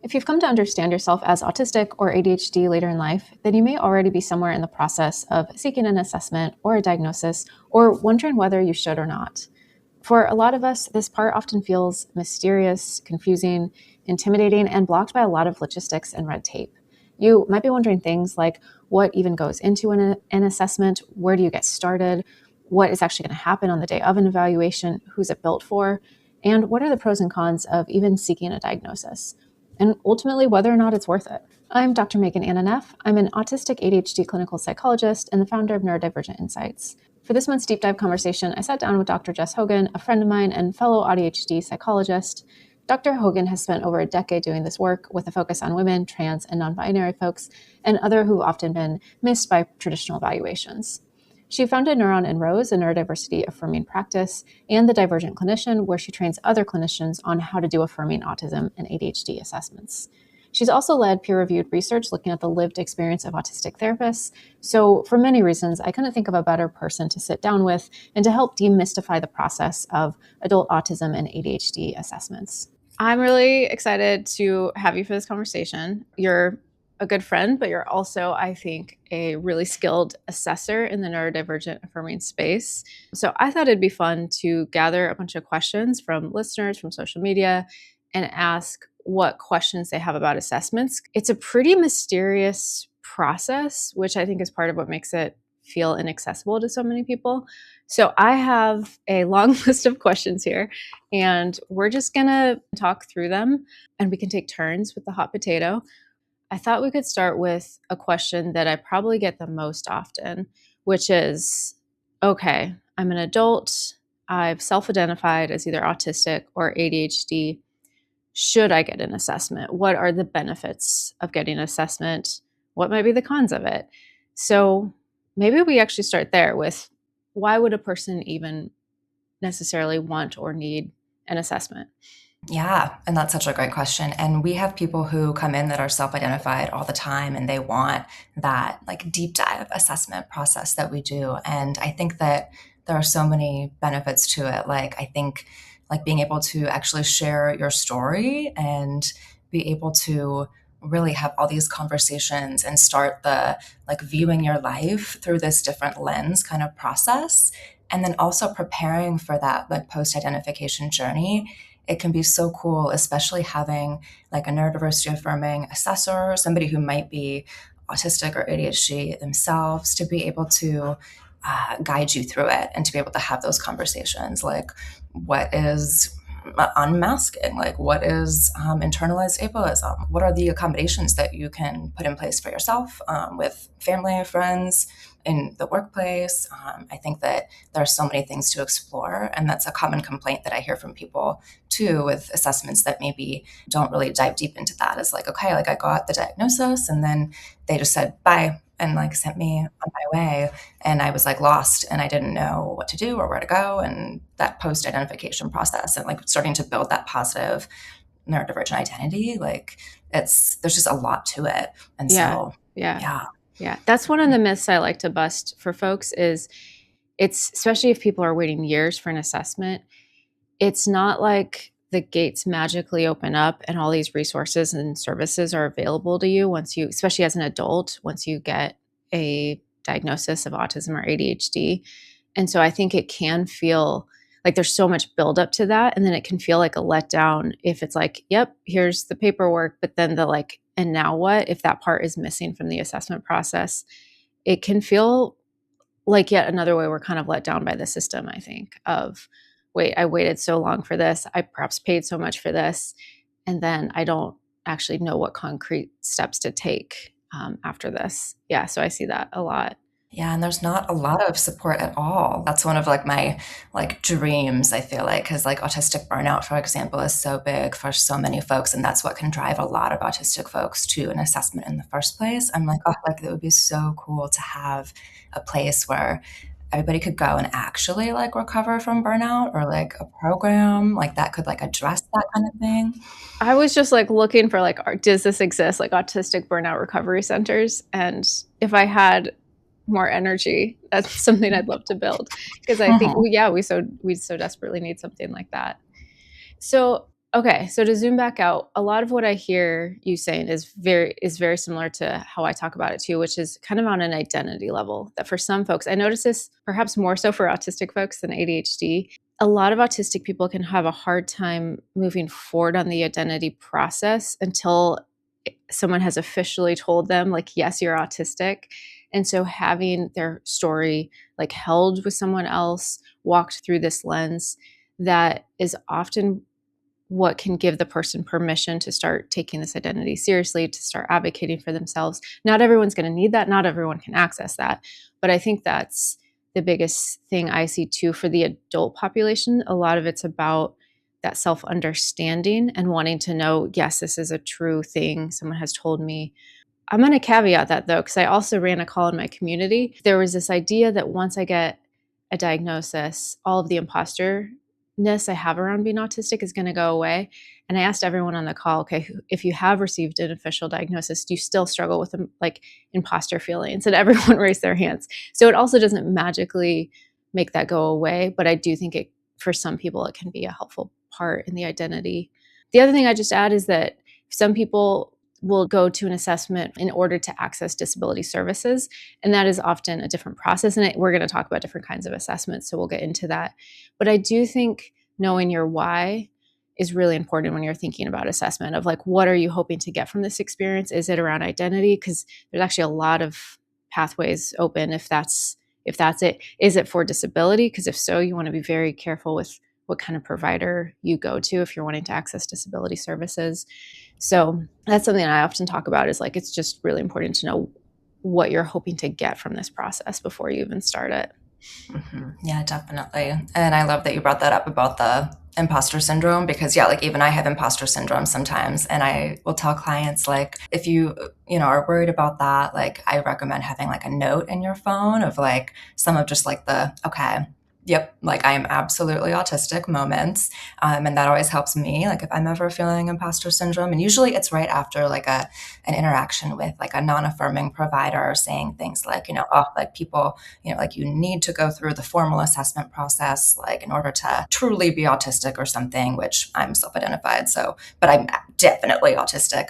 If you've come to understand yourself as autistic or ADHD later in life, then you may already be somewhere in the process of seeking an assessment or a diagnosis, or wondering whether you should or not. For a lot of us, this part often feels mysterious, confusing, intimidating, and blocked by a lot of logistics and red tape. You might be wondering things like what even goes into an assessment, where do you get started, what is actually going to happen on the day of an evaluation, who's it built for, and what are the pros and cons of even seeking a diagnosis, and ultimately whether or not it's worth it. I'm Dr. Anna Neff. I'm an autistic ADHD clinical psychologist and the founder of Neurodivergent Insights. For this month's deep dive conversation, I sat down with Dr. Jess Hogan, a friend of mine and fellow AuDHD psychologist. Dr. Hogan has spent over a decade doing this work with a focus on women, trans, and non-binary folks, and other who've often been missed by traditional evaluations. She founded Neuron and Rose, a neurodiversity affirming practice, and the Divergent Clinician, where she trains other clinicians on how to do affirming autism and ADHD assessments. She's also led peer-reviewed research looking at the lived experience of autistic therapists. So for many reasons, I couldn't think of a better person to sit down with and to help demystify the process of adult autism and ADHD assessments. I'm really excited to have you for this conversation. You're a good friend, but you're also, I think, a really skilled assessor in the neurodivergent affirming space. So I thought it'd be fun to gather a bunch of questions from listeners from social media and ask what questions they have about assessments. It's a pretty mysterious process, which I think is part of what makes it feel inaccessible to so many people. So I have a long list of questions here, and we're just going to talk through them, and we can take turns with the hot potato. I thought we could start with a question that I probably get the most often, which is, okay, I'm an adult. I've self-identified as either autistic or ADHD. Should I get an assessment? What are the benefits of getting an assessment? What might be the cons of it? So maybe we actually start there with, why would a person even necessarily want or need an assessment? Yeah, and that's such a great question. And we have people who come in that are self-identified all the time, and they want that like deep dive assessment process that we do. And I think that there are so many benefits to it. Like, I think like being able to actually share your story and be able to really have all these conversations and start the like viewing your life through this different lens kind of process. And then also preparing for that like post-identification journey. It can be so cool, especially having like a neurodiversity affirming assessor, somebody who might be autistic or ADHD themselves, to be able to guide you through it and to be able to have those conversations. Like, what is unmasking? Like, what is internalized ableism? What are the accommodations that you can put in place for yourself with family, friends, in the workplace? I think that there are so many things to explore, and that's a common complaint that I hear from people too with assessments that maybe don't really dive deep into that. Is like, okay, like I got the diagnosis and then they just said bye and like sent me on my way, and I was like lost and I didn't know what to do or where to go. And that post-identification process and like starting to build that positive neurodivergent identity, like there's just a lot to it. And so Yeah. That's one of the myths I like to bust for folks is it's, especially if people are waiting years for an assessment, it's not like the gates magically open up and all these resources and services are available to you once you, especially as an adult, once you get a diagnosis of autism or ADHD. And so I think it can feel like there's so much buildup to that. And then it can feel like a letdown if it's like, yep, here's the paperwork, but then the like, and now what? If that part is missing from the assessment process, it can feel like yet another way we're kind of let down by the system, I think, of, wait, I waited so long for this. I perhaps paid so much for this. And then I don't actually know what concrete steps to take after this. Yeah, so I see that a lot. Yeah, and there's not a lot of support at all. That's one of like my like dreams, I feel like, because like autistic burnout, for example, is so big for so many folks, and that's what can drive a lot of autistic folks to an assessment in the first place. I'm like, oh, like it would be so cool to have a place where everybody could go and actually like recover from burnout, or like a program like that could like address that kind of thing. I was just like looking for like, does this exist, like autistic burnout recovery centers? And if I had more energy, that's something I'd love to build, because I think we so desperately need something like that. So Okay, so to zoom back out, a lot of what I hear you saying is very similar to how I talk about it too, which is kind of on an identity level. That for some folks, I notice this perhaps more so for autistic folks than ADHD. A lot of autistic people can have a hard time moving forward on the identity process until someone has officially told them, like, yes, you're autistic. And so having their story like held with someone else, walked through this lens, that is often what can give the person permission to start taking this identity seriously, to start advocating for themselves. Not everyone's going to need that. Not everyone can access that. But I think that's the biggest thing I see too for the adult population. A lot of it's about that self-understanding and wanting to know, yes, this is a true thing. Someone has told me. I'm going to caveat that though, because I also ran a call in my community. There was this idea that once I get a diagnosis, all of the imposter-ness I have around being autistic is going to go away. And I asked everyone on the call, okay, if you have received an official diagnosis, do you still struggle with like imposter feelings? And everyone raised their hands. So it also doesn't magically make that go away, but I do think it, for some people, it can be a helpful part in the identity. The other thing I just add is that some people will go to an assessment in order to access disability services. And that is often a different process. And we're going to talk about different kinds of assessments, so we'll get into that. But I do think knowing your why is really important when you're thinking about assessment of like, what are you hoping to get from this experience? Is it around identity? Because there's actually a lot of pathways open if that's it. Is it for disability? Because if so, you want to be very careful with what kind of provider you go to if you're wanting to access disability services. So that's something I often talk about, is like, it's just really important to know what you're hoping to get from this process before you even start it. Mm-hmm. Yeah, definitely. And I love that you brought that up about the imposter syndrome, because yeah, like even I have imposter syndrome sometimes, and I will tell clients, like, if you are worried about that, like I recommend having like a note in your phone of like some of just like the, okay, yep, like I am absolutely autistic moments. And that always helps me, like if I'm ever feeling imposter syndrome. And usually it's right after like an interaction with like a non-affirming provider saying things like, oh, like people, like you need to go through the formal assessment process, like in order to truly be autistic or something, which I'm self-identified. So, but I'm definitely autistic.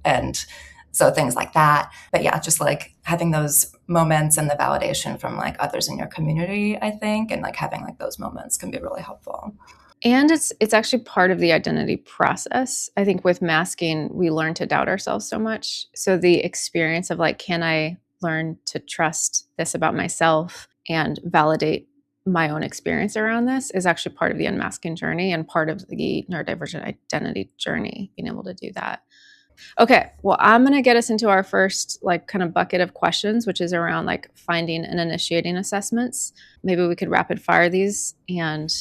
And so things like that. But yeah, just like having those moments and the validation from like others in your community, I think, and like having like those moments can be really helpful. And it's actually part of the identity process. I think with masking, we learn to doubt ourselves so much. So the experience of like, can I learn to trust this about myself and validate my own experience around this, is actually part of the unmasking journey and part of the neurodivergent identity journey, being able to do that. Okay, well, I'm going to get us into our first like kind of bucket of questions, which is around like finding and initiating assessments. Maybe we could rapid fire these, and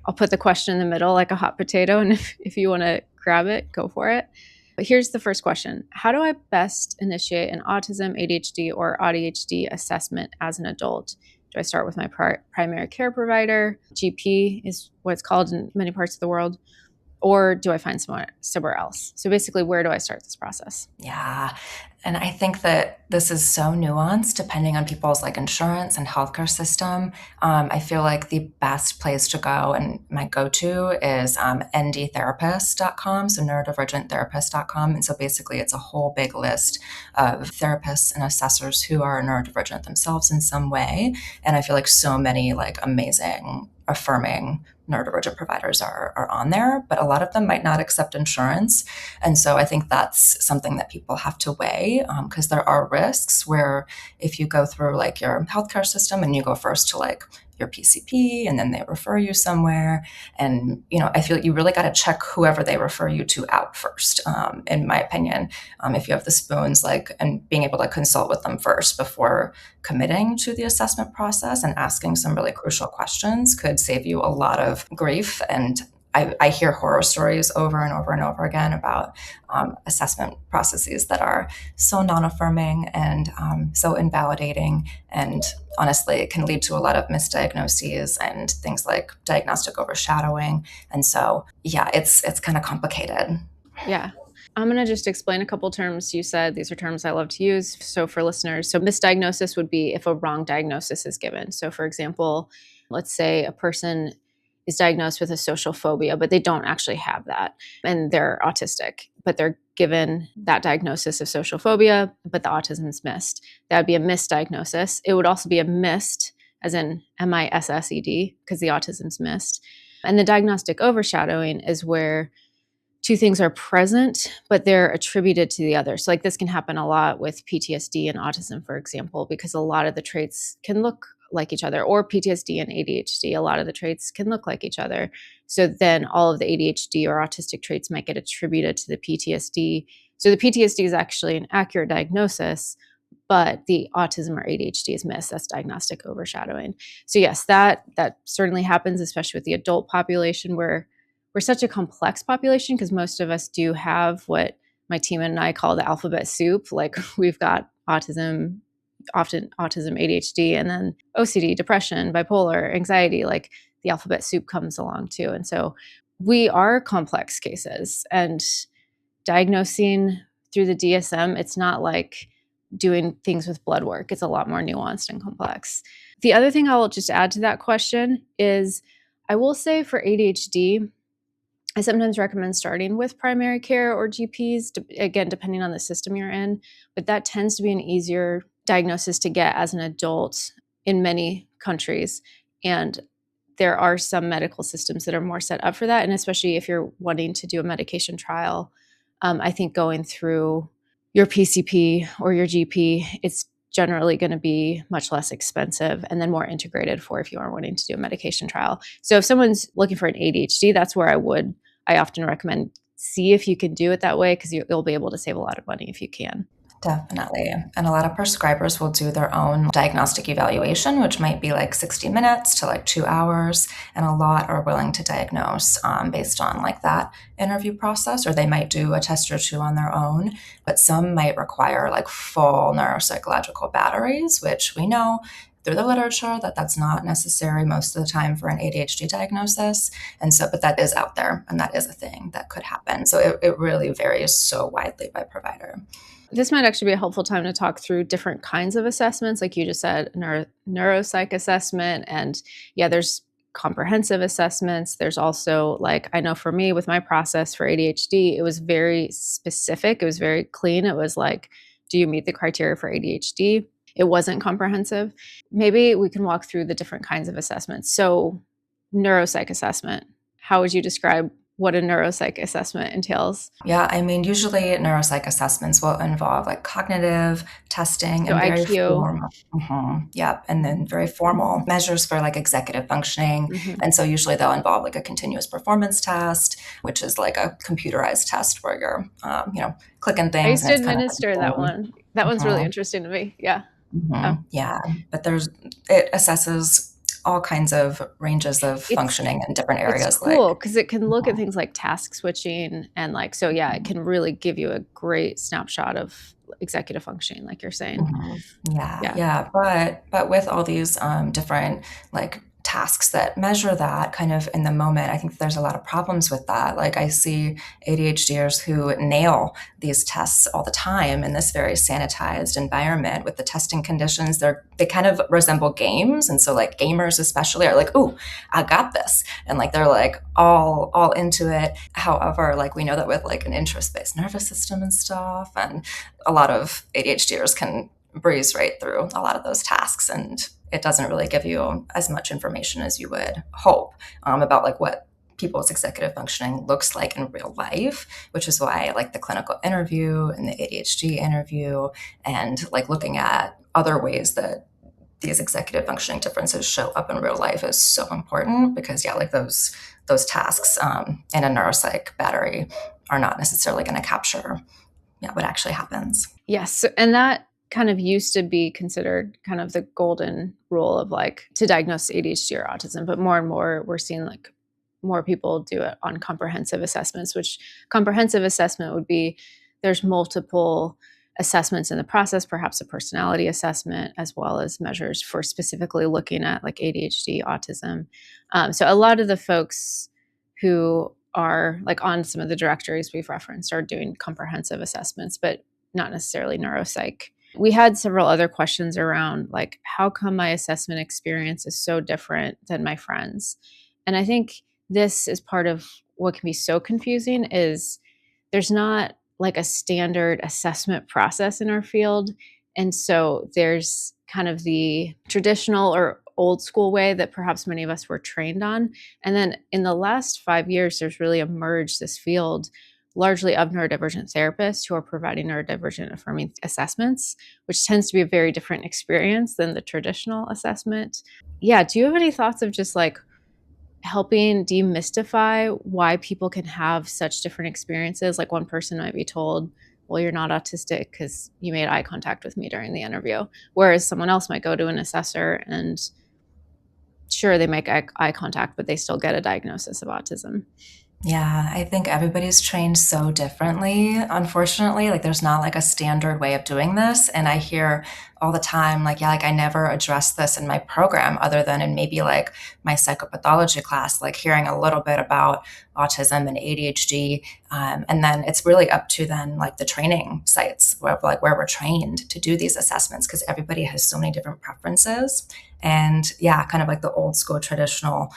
I'll put the question in the middle like a hot potato. And if you want to grab it, go for it. But here's the first question. How do I best initiate an autism, ADHD, or AuDHD assessment as an adult? Do I start with my primary care provider? GP is what it's called in many parts of the world. Or do I find somewhere else? So basically, where do I start this process? Yeah. And I think that this is so nuanced depending on people's like insurance and healthcare system. I feel like the best place to go, and my go-to is ndtherapist.com, so neurodivergenttherapist.com. And so basically it's a whole big list of therapists and assessors who are neurodivergent themselves in some way. And I feel like so many like amazing, affirming neurodivergent providers are on there, but a lot of them might not accept insurance. And so I think that's something that people have to weigh, because there are risks where if you go through like your healthcare system and you go first to like your PCP and then they refer you somewhere. And, I feel like you really got to check whoever they refer you to out first, in my opinion, if you have the spoons, like, and being able to consult with them first before committing to the assessment process and asking some really crucial questions could save you a lot of grief. And I hear horror stories over and over and over again about assessment processes that are so non-affirming and so invalidating. And honestly, it can lead to a lot of misdiagnoses and things like diagnostic overshadowing. And so, yeah, it's kind of complicated. Yeah. I'm going to just explain a couple terms you said. These are terms I love to use. So for listeners, so misdiagnosis would be if a wrong diagnosis is given. So for example, let's say a person is diagnosed with a social phobia, but they don't actually have that. And they're autistic, but they're given that diagnosis of social phobia, but the autism is missed. That would be a misdiagnosis. It would also be a missed, as in MISSED, because the autism's missed. And the diagnostic overshadowing is where two things are present, but they're attributed to the other. So like this can happen a lot with PTSD and autism, for example, because a lot of the traits can look like each other, or PTSD and ADHD, a lot of the traits can look like each other. So then all of the ADHD or autistic traits might get attributed to the PTSD. So the PTSD is actually an accurate diagnosis, but the autism or ADHD is missed. That's diagnostic overshadowing. So yes, that certainly happens, especially with the adult population, where we're such a complex population, because most of us do have what my team and I call the alphabet soup. Like we've got autism, often autism, ADHD, and then OCD, depression, bipolar, anxiety. Like the alphabet soup comes along too. And so we are complex cases, and diagnosing through the DSM, it's not like doing things with blood work. It's a lot more nuanced and complex. The other thing I'll just add to that question is, I will say for ADHD, I sometimes recommend starting with primary care or GPs, again, depending on the system you're in, but that tends to be an easier diagnosis to get as an adult in many countries. And there are some medical systems that are more set up for that. And especially if you're wanting to do a medication trial, I think going through your PCP or your GP, it's generally going to be much less expensive and then more integrated for if you are wanting to do a medication trial. So if someone's looking for an ADHD, that's where I often recommend see if you can do it that way, because you'll be able to save a lot of money if you can. Definitely. And a lot of prescribers will do their own diagnostic evaluation, which might be like 60 minutes to like 2 hours. And a lot are willing to diagnose based on like that interview process, or they might do a test or two on their own. But some might require like full neuropsychological batteries, which we know through the literature that that's not necessary most of the time for an ADHD diagnosis. And so, but that is out there, and that is a thing that could happen. So it really varies so widely by provider. This might actually be a helpful time to talk through different kinds of assessments. Like you just said, neuropsych assessment. And yeah, there's comprehensive assessments. There's also, like, I know for me with my process for ADHD, it was very specific. It was very clean. It was like, do you meet the criteria for ADHD? It wasn't comprehensive. Maybe we can walk through the different kinds of assessments. So neuropsych assessment, how would you describe what a neuropsych assessment entails? Yeah, I mean, usually neuropsych assessments will involve like cognitive testing So and very IQ. formal, yep, and then very formal measures for like executive functioning. Mm-hmm. And so usually they'll involve like a continuous performance test, which is like a computerized test where you're, clicking things. I used to and it's kind of administer like, that one. That one's really interesting to me. Yeah. Oh. yeah, but it assesses all kinds of ranges of functioning in different areas. It's cool because it can look at things like task switching and like, so yeah, it can really give you a great snapshot of executive functioning, like you're saying. Yeah. But with all these different like tasks that measure that kind of in the moment, I think there's a lot of problems with that. Like I see ADHDers who nail these tests all the time in this very sanitized environment with the testing conditions. They kind of resemble games. And so like gamers especially are like, ooh, I got this. And like they're like all into it. However, like we know that with like an interest-based nervous system and stuff, and a lot of ADHDers can breeze right through a lot of those tasks, and it doesn't really give you as much information as you would hope about like what people's executive functioning looks like in real life, which is why I like the clinical interview and the ADHD interview, and like looking at other ways that these executive functioning differences show up in real life is so important, because yeah, like those tasks in a neuropsych battery are not necessarily going to capture what actually happens. Yes. And that kind of used to be considered kind of the golden rule of like to diagnose ADHD or autism, but more and more we're seeing like more people do it on comprehensive assessments, which comprehensive assessment would be there's multiple assessments in the process, perhaps a personality assessment, as well as measures for specifically looking at like ADHD, autism. So a lot of the folks who are like on some of the directories we've referenced are doing comprehensive assessments, but not necessarily neuropsych. We had several other questions around like, how come my assessment experience is so different than my friends? And I think this is part of what can be so confusing is there's not like a standard assessment process in our field. And so there's kind of the traditional or old school way that perhaps many of us were trained on. And then in the last 5 years, there's really emerged this field largely of neurodivergent therapists who are providing neurodivergent affirming assessments, which tends to be a very different experience than the traditional assessment. Yeah, do you have any thoughts of just like helping demystify why people can have such different experiences? Like one person might be told, well, you're not autistic because you made eye contact with me during the interview. Whereas someone else might go to an assessor and sure, they make eye contact, but they still get a diagnosis of autism. Yeah, I think everybody's trained so differently, unfortunately. Like, there's not like a standard way of doing this. And I hear all the time, like, yeah, like I never addressed this in my program other than in maybe like my psychopathology class, like hearing a little bit about autism and ADHD. And then it's really up to then like the training sites where we're trained to do these assessments because everybody has so many different preferences. And yeah, kind of like the old school traditional,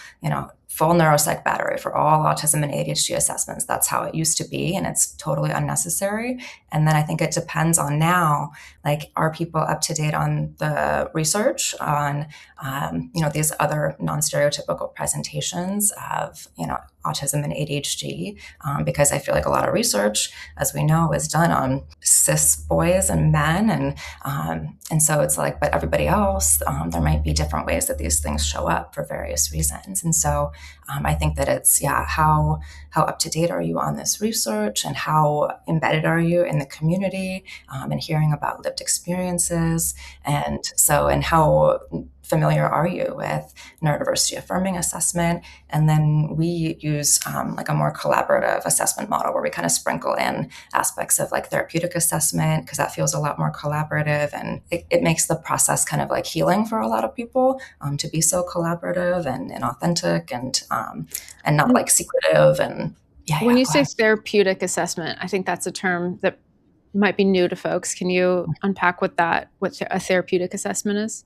full neuropsych battery for all autism and ADHD assessments. That's how it used to be, and it's totally unnecessary. And then I think it depends on now, like, are people up to date on the research on, these other non-stereotypical presentations of, autism and ADHD? Because I feel like a lot of research, as we know, is done on cis boys and men, and so it's like, but everybody else, there might be different ways that these things show up for various reasons. And so I think that it's, how up to date are you on this research and how embedded are you in the community, and hearing about lived experiences. And how familiar are you with neurodiversity affirming assessment? And then we use like a more collaborative assessment model where we kind of sprinkle in aspects of like therapeutic assessment because that feels a lot more collaborative, and it makes the process kind of like healing for a lot of people, to be so collaborative and authentic and not like secretive. And When you go say ahead. therapeutic assessment, I think that's a term that might be new to folks. Can you unpack what a therapeutic assessment is?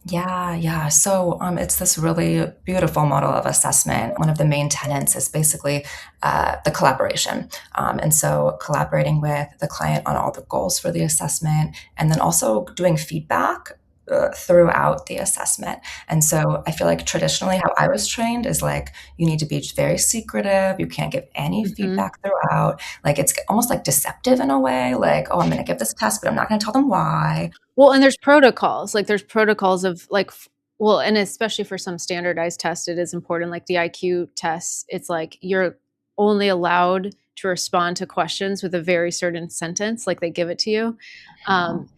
Yeah. So it's this really beautiful model of assessment. One of the main tenets is basically the collaboration. And so collaborating with the client on all the goals for the assessment, and then also doing feedback throughout the assessment. And so I feel like traditionally how I was trained is like, you need to be very secretive. You can't give any Mhm. feedback throughout. Like it's almost like deceptive in a way, like, oh, I'm going to give this test, but I'm not going to tell them why. Well, and there's protocols, like, there's protocols of, like, well, and especially for some standardized tests, it is important, like the IQ tests, it's like you're only allowed to respond to questions with a very certain sentence, like, they give it to you. Um,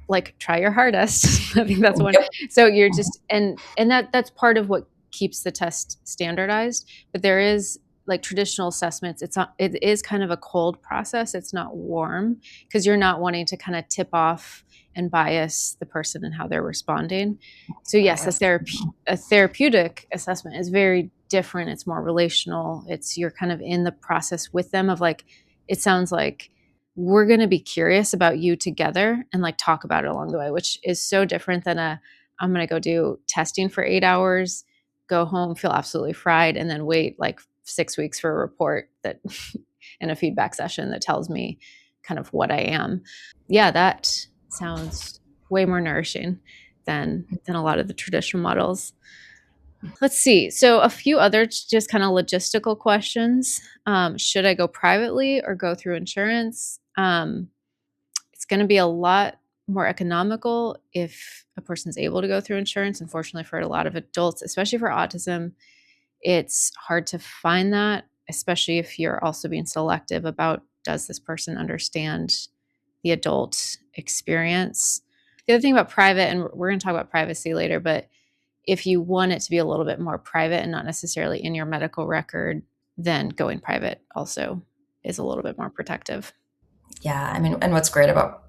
like, try your hardest. I think that's one. Yep. So you're just and that's part of what keeps the test standardized, but there is, like, traditional assessments, it is kind of a cold process, it's not warm because 'cause you're not wanting to kinda tip off and bias the person and how they're responding. So, yes, Bias. a therapeutic assessment is very different, it's more relational, you're kind of in the process with them of, like, it sounds like we're going to be curious about you together and like talk about it along the way, which is so different than I'm going to go do testing for 8 hours, go home, feel absolutely fried, and then wait like 6 weeks for a report that in a feedback session that tells me kind of what I am. Yeah, that sounds way more nourishing than a lot of the traditional models. Let's see. So a few other just kind of logistical questions. Should I go privately or go through insurance? It's going to be a lot more economical if a person's able to go through insurance. Unfortunately, for a lot of adults, especially for autism, it's hard to find that, especially if you're also being selective about does this person understand the adult experience. The other thing about private, and we're going to talk about privacy later, but if you want it to be a little bit more private and not necessarily in your medical record, then going private also is a little bit more protective. Yeah, I mean, and what's great about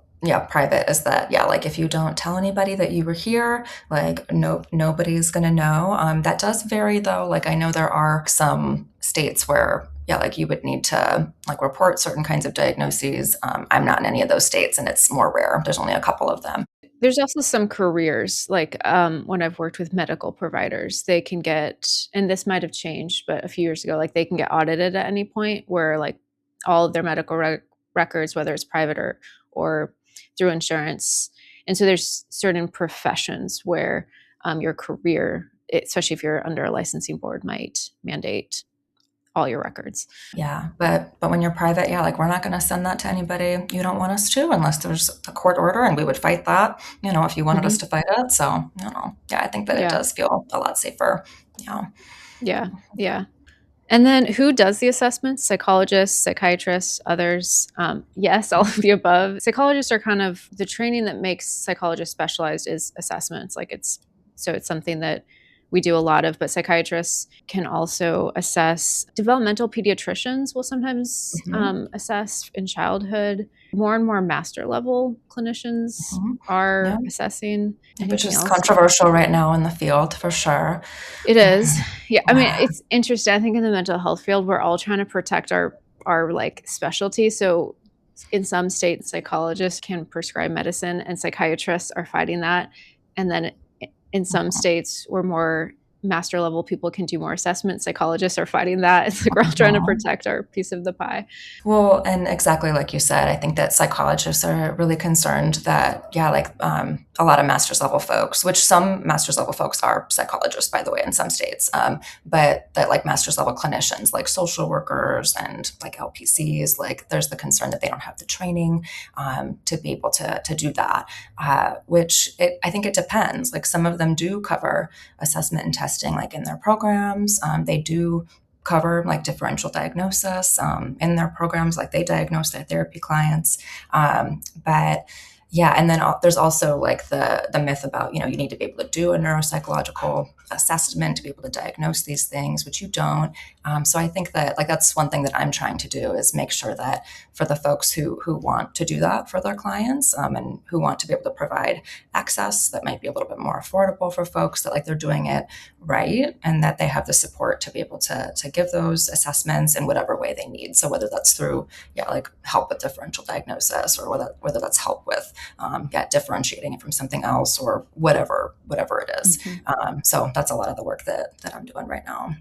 private is that like if you don't tell anybody that you were here, like nobody's gonna know. That does vary though. Like I know there are some states where like you would need to like report certain kinds of diagnoses. I'm not in any of those states, and it's more rare. There's only a couple of them. There's also some careers, like, when I've worked with medical providers, they can get, and this might have changed, but a few years ago, like, they can get audited at any point where, like, all of their medical records, whether it's private or through insurance. And so there's certain professions where, your career, especially if you're under a licensing board, might mandate all your records. Yeah, but when you're private, yeah, like we're not going to send that to anybody you don't want us to unless there's a court order, and we would fight that, if you wanted us Mhm. to fight it. So, yeah, I think that it Yeah. does feel a lot safer. Yeah. Yeah. Yeah. And then who does the assessments? Psychologists, psychiatrists, others? Yes, all of the above. Psychologists are kind of the training that makes psychologists specialized is assessments. It's something that we do a lot of, but psychiatrists can also assess. Developmental pediatricians will sometimes Mhm. assess in childhood. More and more master level clinicians Mhm. Yeah, are assessing. which Anything is else? controversial right now in the field for sure. It is. Mhm. Yeah, I mean, Yeah. it's interesting. I think in the mental health field, we're all trying to protect our, like, specialty. So in some states, psychologists can prescribe medicine and psychiatrists are fighting that. And then in some Mhm. states where more master level people can do more assessment, psychologists are fighting that. It's like we're all trying to Mhm. protect our piece of the pie. Well, and exactly like you said, I think that psychologists are really concerned that, yeah, like a lot of master's level folks, which some master's level folks are psychologists, by the way, in some states, but that like master's level clinicians, like social workers and like LPCs, like there's the concern that they don't have the training to be able to do that, I think it depends. Like some of them do cover assessment and testing, like in their programs. They do cover like differential diagnosis in their programs, like they diagnose their therapy clients. But yeah, and then there's also like the myth about you need to be able to do a neuropsychological assessment to be able to diagnose these things, which you don't. So I think that like that's one thing that I'm trying to do is make sure that for the folks who want to do that for their clients and who want to be able to provide access that might be a little bit more affordable for folks, that like they're doing it right and that they have the support to be able to give those assessments in whatever way they need. So whether that's through like help with differential diagnosis or whether that's help with differentiating it from something else or whatever it is. Mhm. So that's a lot of the work that I'm doing right now.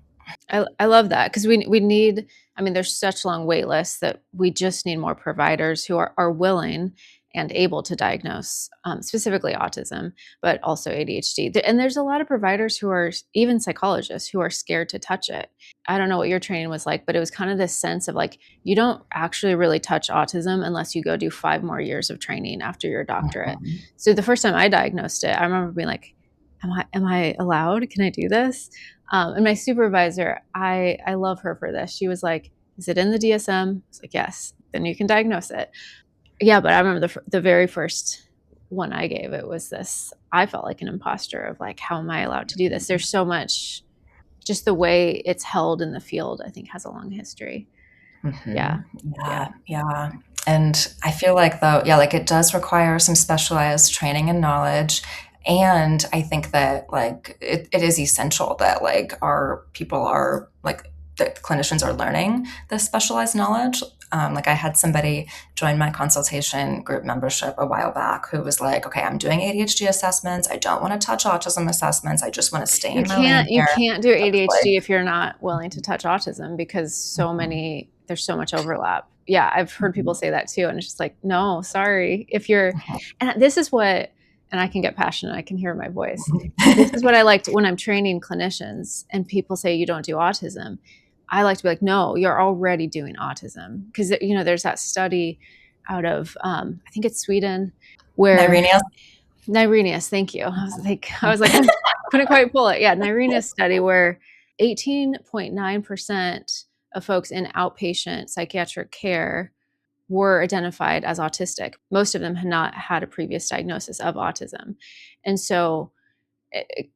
I love that because we need, I mean, there's such long wait lists that we just need more providers who are willing and able to diagnose, specifically autism, but also ADHD. And there's a lot of providers who are even psychologists who are scared to touch it. I don't know what your training was like, but it was kind of this sense of like, you don't actually really touch autism unless you go do 5 more years of training after your doctorate. Mhm. So the first time I diagnosed it, I remember being like, am I allowed? Can I do this? And my supervisor, I love her for this. She was like, "Is it in the DSM?" I was like, "Yes." Then you can diagnose it. Yeah, but I remember the very first one I gave, it was this. I felt like an imposter of like, how am I allowed to do this? There's so much, just the way it's held in the field, I think has a long history. Yeah, Yeah, yeah. yeah. And I feel like though, yeah, like it does require some specialized training and knowledge. And I think that like it is essential that like our people are like that clinicians are learning this specialized knowledge. Like I had somebody join my consultation group membership a while back who was like, okay, I'm doing ADHD assessments. I don't want to touch autism assessments. I just want to stay You in my lane can't you here. can't do I was like, ADHD if you're not willing to touch autism because there's so much overlap. Yeah, I've heard people mhm, say that too, and it's just like, no, sorry. If you're, and this is what, and I can get passionate, I can hear my voice. This is mhm. what I liked when I'm training clinicians and people say you don't do autism. I like to be like, no, you're already doing autism. Because there's that study out of I think it's Sweden where Nirenius? Nirenius, thank you. I was like, I couldn't quite pull it. Yeah, Nirenius study where 18.9% of folks in outpatient psychiatric care were identified as autistic. Most of them had not had a previous diagnosis of autism. And so,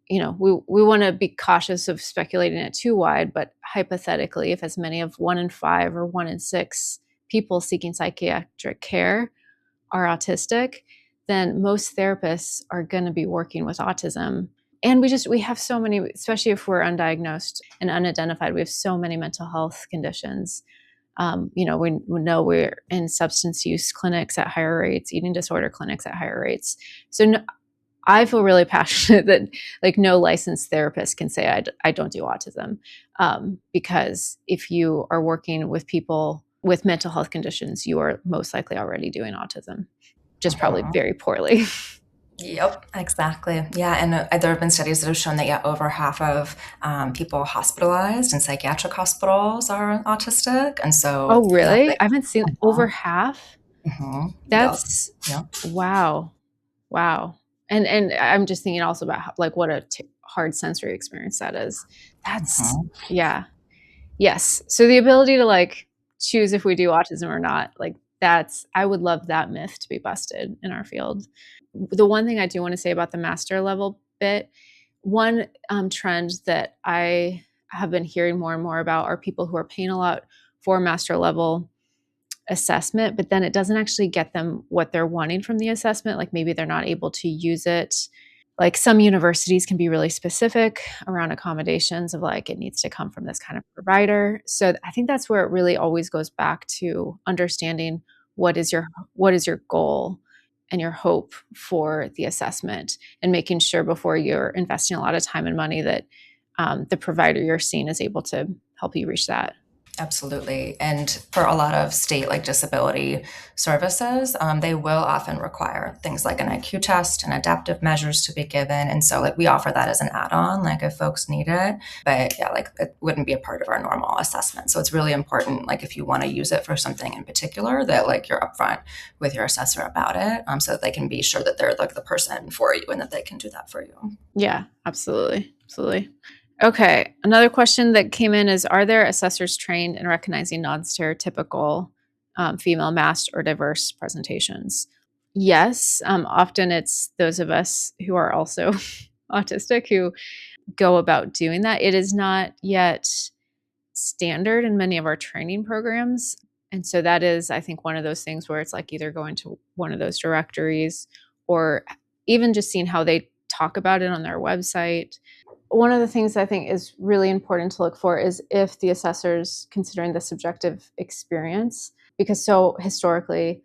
we want to be cautious of speculating it too wide, but hypothetically, if as many of 1 in 5 or 1 in 6 people seeking psychiatric care are autistic, then most therapists are going to be working with autism. And we have so many, especially if we're undiagnosed and unidentified, we have so many mental health conditions. We know we're in substance use clinics at higher rates, eating disorder clinics at higher rates. So I feel really passionate that like no licensed therapist can say I don't do autism, because if you are working with people with mental health conditions, you are most likely already doing autism, just probably very poorly. Yep, exactly. Yeah, and there have been studies that have shown that, yeah, over half of people hospitalized in psychiatric hospitals are autistic. And so, Oh, yeah, really? like, I haven't seen over half. yep, That's yep, wow. Wow. And I'm just thinking also about how, like what a hard sensory experience that is. That's yeah. Yes. So the ability to like choose if we do autism or not, like I would love that myth to be busted in our field. The one thing I do want to say about the master level bit, one trend that I have been hearing more and more about are people who are paying a lot for master level assessment, but then it doesn't actually get them what they're wanting from the assessment. Like maybe they're not able to use it. Like some universities can be really specific around accommodations of like it needs to come from this kind of provider. So I think that's where it really always goes back to understanding what is your goal and your hope for the assessment, and making sure before you're investing a lot of time and money that the provider you're seeing is able to help you reach that. absolutely. And for a lot of state like disability services, they will often require things like an IQ test and adaptive measures to be given. And so like we offer that as an add-on, like if folks need it. But yeah, like it wouldn't be a part of our normal assessment. So it's really important, like if you want to use it for something in particular, that like you're upfront with your assessor about it, so that they can be sure that they're like the person for you and that they can do that for you. Yeah, absolutely. Absolutely. Okay. Another question that came in is, are there assessors trained in recognizing non-stereotypical female masked or diverse presentations? Yes. Often it's those of us who are also autistic who go about doing that. It is not yet standard in many of our training programs. And so that is, I think, one of those things where it's like either going to one of those directories or even just seeing how they talk about it on their website. One of the things I think is really important to look for is if the assessor's considering the subjective experience, because so historically,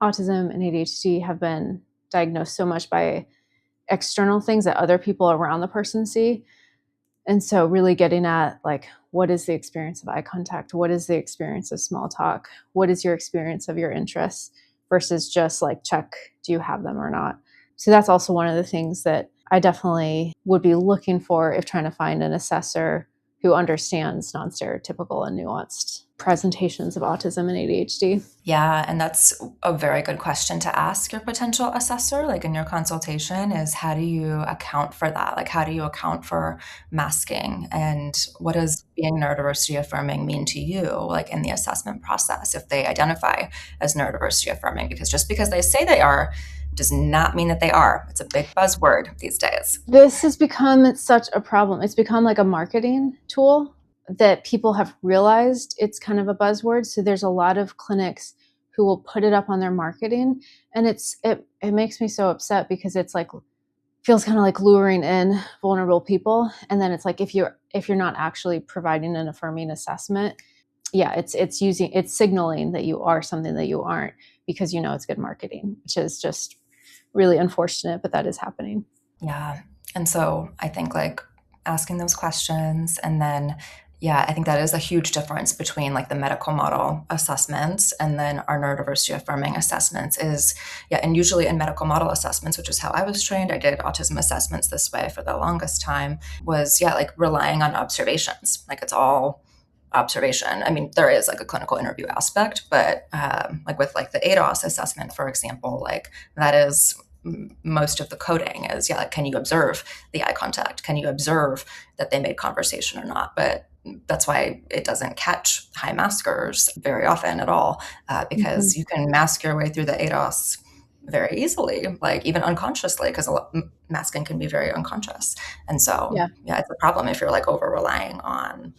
autism and ADHD have been diagnosed so much by external things that other people around the person see. And so really getting at like, what is the experience of eye contact? What is the experience of small talk? What is your experience of your interests versus just like check, do you have them or not? So that's also one of the things that I definitely would be looking for if trying to find an assessor who understands non-stereotypical and nuanced presentations of autism and ADHD. Yeah, and that's a very good question to ask your potential assessor, like in your consultation, is how do you account for that? Like, how do you account for masking? And what does being neurodiversity affirming mean to you, like in the assessment process, if they identify as neurodiversity affirming? Because just because they say they are does not mean that they are. It's a big buzzword these days. This has become such a problem. It's become like a marketing tool that people have realized it's kind of a buzzword. So there's a lot of clinics who will put it up on their marketing, and it makes me so upset because it's like feels kind of like luring in vulnerable people, and then it's like if you're not actually providing an affirming assessment, yeah, it's signaling that you are something that you aren't because you know it's good marketing, which is just really unfortunate, but that is happening. Yeah. And so I think like asking those questions and then yeah, I think that is a huge difference between like the medical model assessments and then our neurodiversity affirming assessments is yeah, and usually in medical model assessments, which is how I was trained, I did autism assessments this way for the longest time, was yeah, like relying on observations. Like it's all observation. I mean, there is like a clinical interview aspect, but like with like the ADOS assessment, for example, like that is most of the coding is yeah, like can you observe the eye contact? Can you observe that they made conversation or not? But that's why it doesn't catch high maskers very often at all, because you can mask your way through the ADOS very easily, like even unconsciously, because masking can be very unconscious. And so, yeah, it's a problem if you're like over relying on,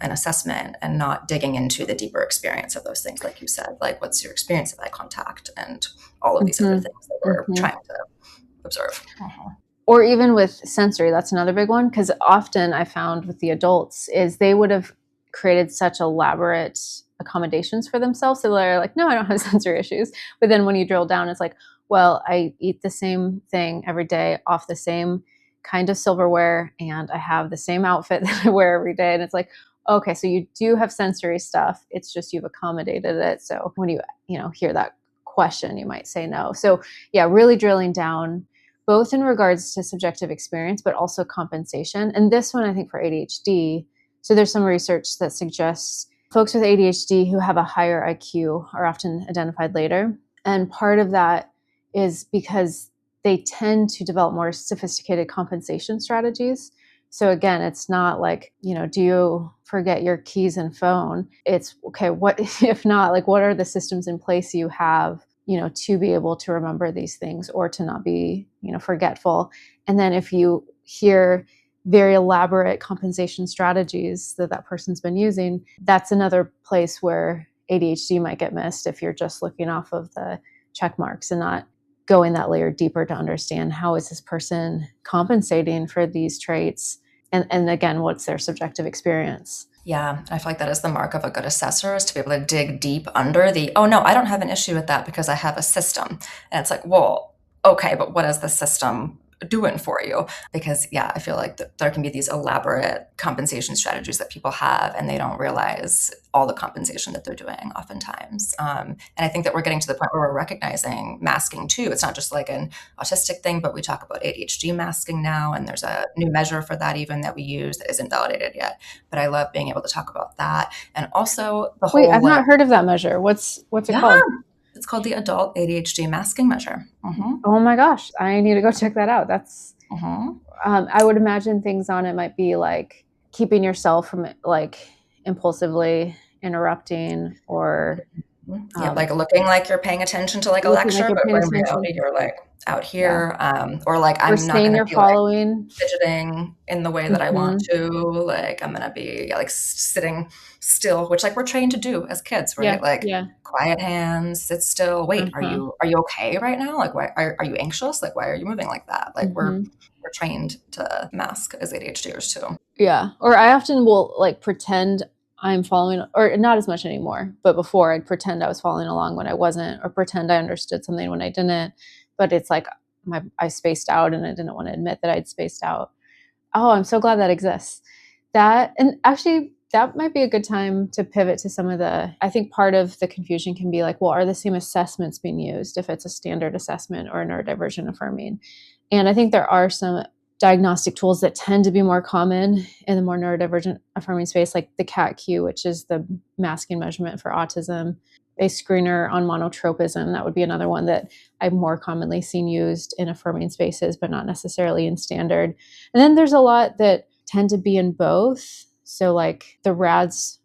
an assessment and not digging into the deeper experience of those things, like you said, like what's your experience of eye contact and all of these other things that we're trying to observe. Or even with sensory, that's another big one, because often I found with the adults is they would have created such elaborate accommodations for themselves. So they're like, no, I don't have sensory issues. But then when you drill down, it's like, well, I eat the same thing every day off the same kind of silverware, and I have the same outfit that I wear every day. And it's like, okay, so you do have sensory stuff. It's just you've accommodated it. So when you hear that question, you might say no. So yeah, really drilling down both in regards to subjective experience, but also compensation. And this one, I think for ADHD, so there's some research that suggests folks with ADHD who have a higher IQ are often identified later. And part of that is because they tend to develop more sophisticated compensation strategies. So again, it's not like, do you forget your keys and phone? It's okay, what if not, like, what are the systems in place you have, to be able to remember these things or to not be, forgetful. And then if you hear very elaborate compensation strategies that person's been using, that's another place where ADHD might get missed if you're just looking off of the check marks and not going that layer deeper to understand how is this person compensating for these traits, and again, what's their subjective experience. Yeah, I feel like that is the mark of a good assessor, is to be able to dig deep under oh no, I don't have an issue with that because I have a system. And it's like, well, okay, but what is the system doing for you? Because yeah, I feel like there can be these elaborate compensation strategies that people have, and they don't realize all the compensation that they're doing oftentimes. And I think that we're getting to the point where we're recognizing masking too. It's not just like an autistic thing, but we talk about ADHD masking now, and there's a new measure for that even that we use that isn't validated yet. But I love being able to talk about that. And also the whole— Wait, I've not heard of that measure. What's it called? It's called the Adult ADHD Masking Measure. Mm-hmm. Oh my gosh, I need to go check that out. That's, Mm-hmm. I would imagine things on it might be like keeping yourself from like impulsively interrupting, or Yeah, like looking like you're paying attention to like a lecture, but when in reality you're like out here, or like I'm not going to be following, like fidgeting in the way that I want to. Like I'm going to be like sitting still, which like we're trained to do as kids, right? Quiet hands, sit still. Wait, are you okay right now? Like, why are you anxious? Like, why are you moving like that? Like we're trained to mask as ADHDers too. Yeah, or I often will like pretend I'm following, or not as much anymore, but before I'd pretend I was following along when I wasn't, or pretend I understood something when I didn't. But it's like I spaced out and I didn't want to admit that I'd spaced out. Oh, I'm so glad that exists. And actually that might be a good time to pivot to some of I think part of the confusion can be like, well, are the same assessments being used if it's a standard assessment or a neurodivergent affirming? And I think there are some diagnostic tools that tend to be more common in the more neurodivergent affirming space, like the CAT-Q, which is the masking measurement for autism, a screener on monotropism. That would be another one that I've more commonly seen used in affirming spaces, but not necessarily in standard. And then there's a lot that tend to be in both. So like the RADS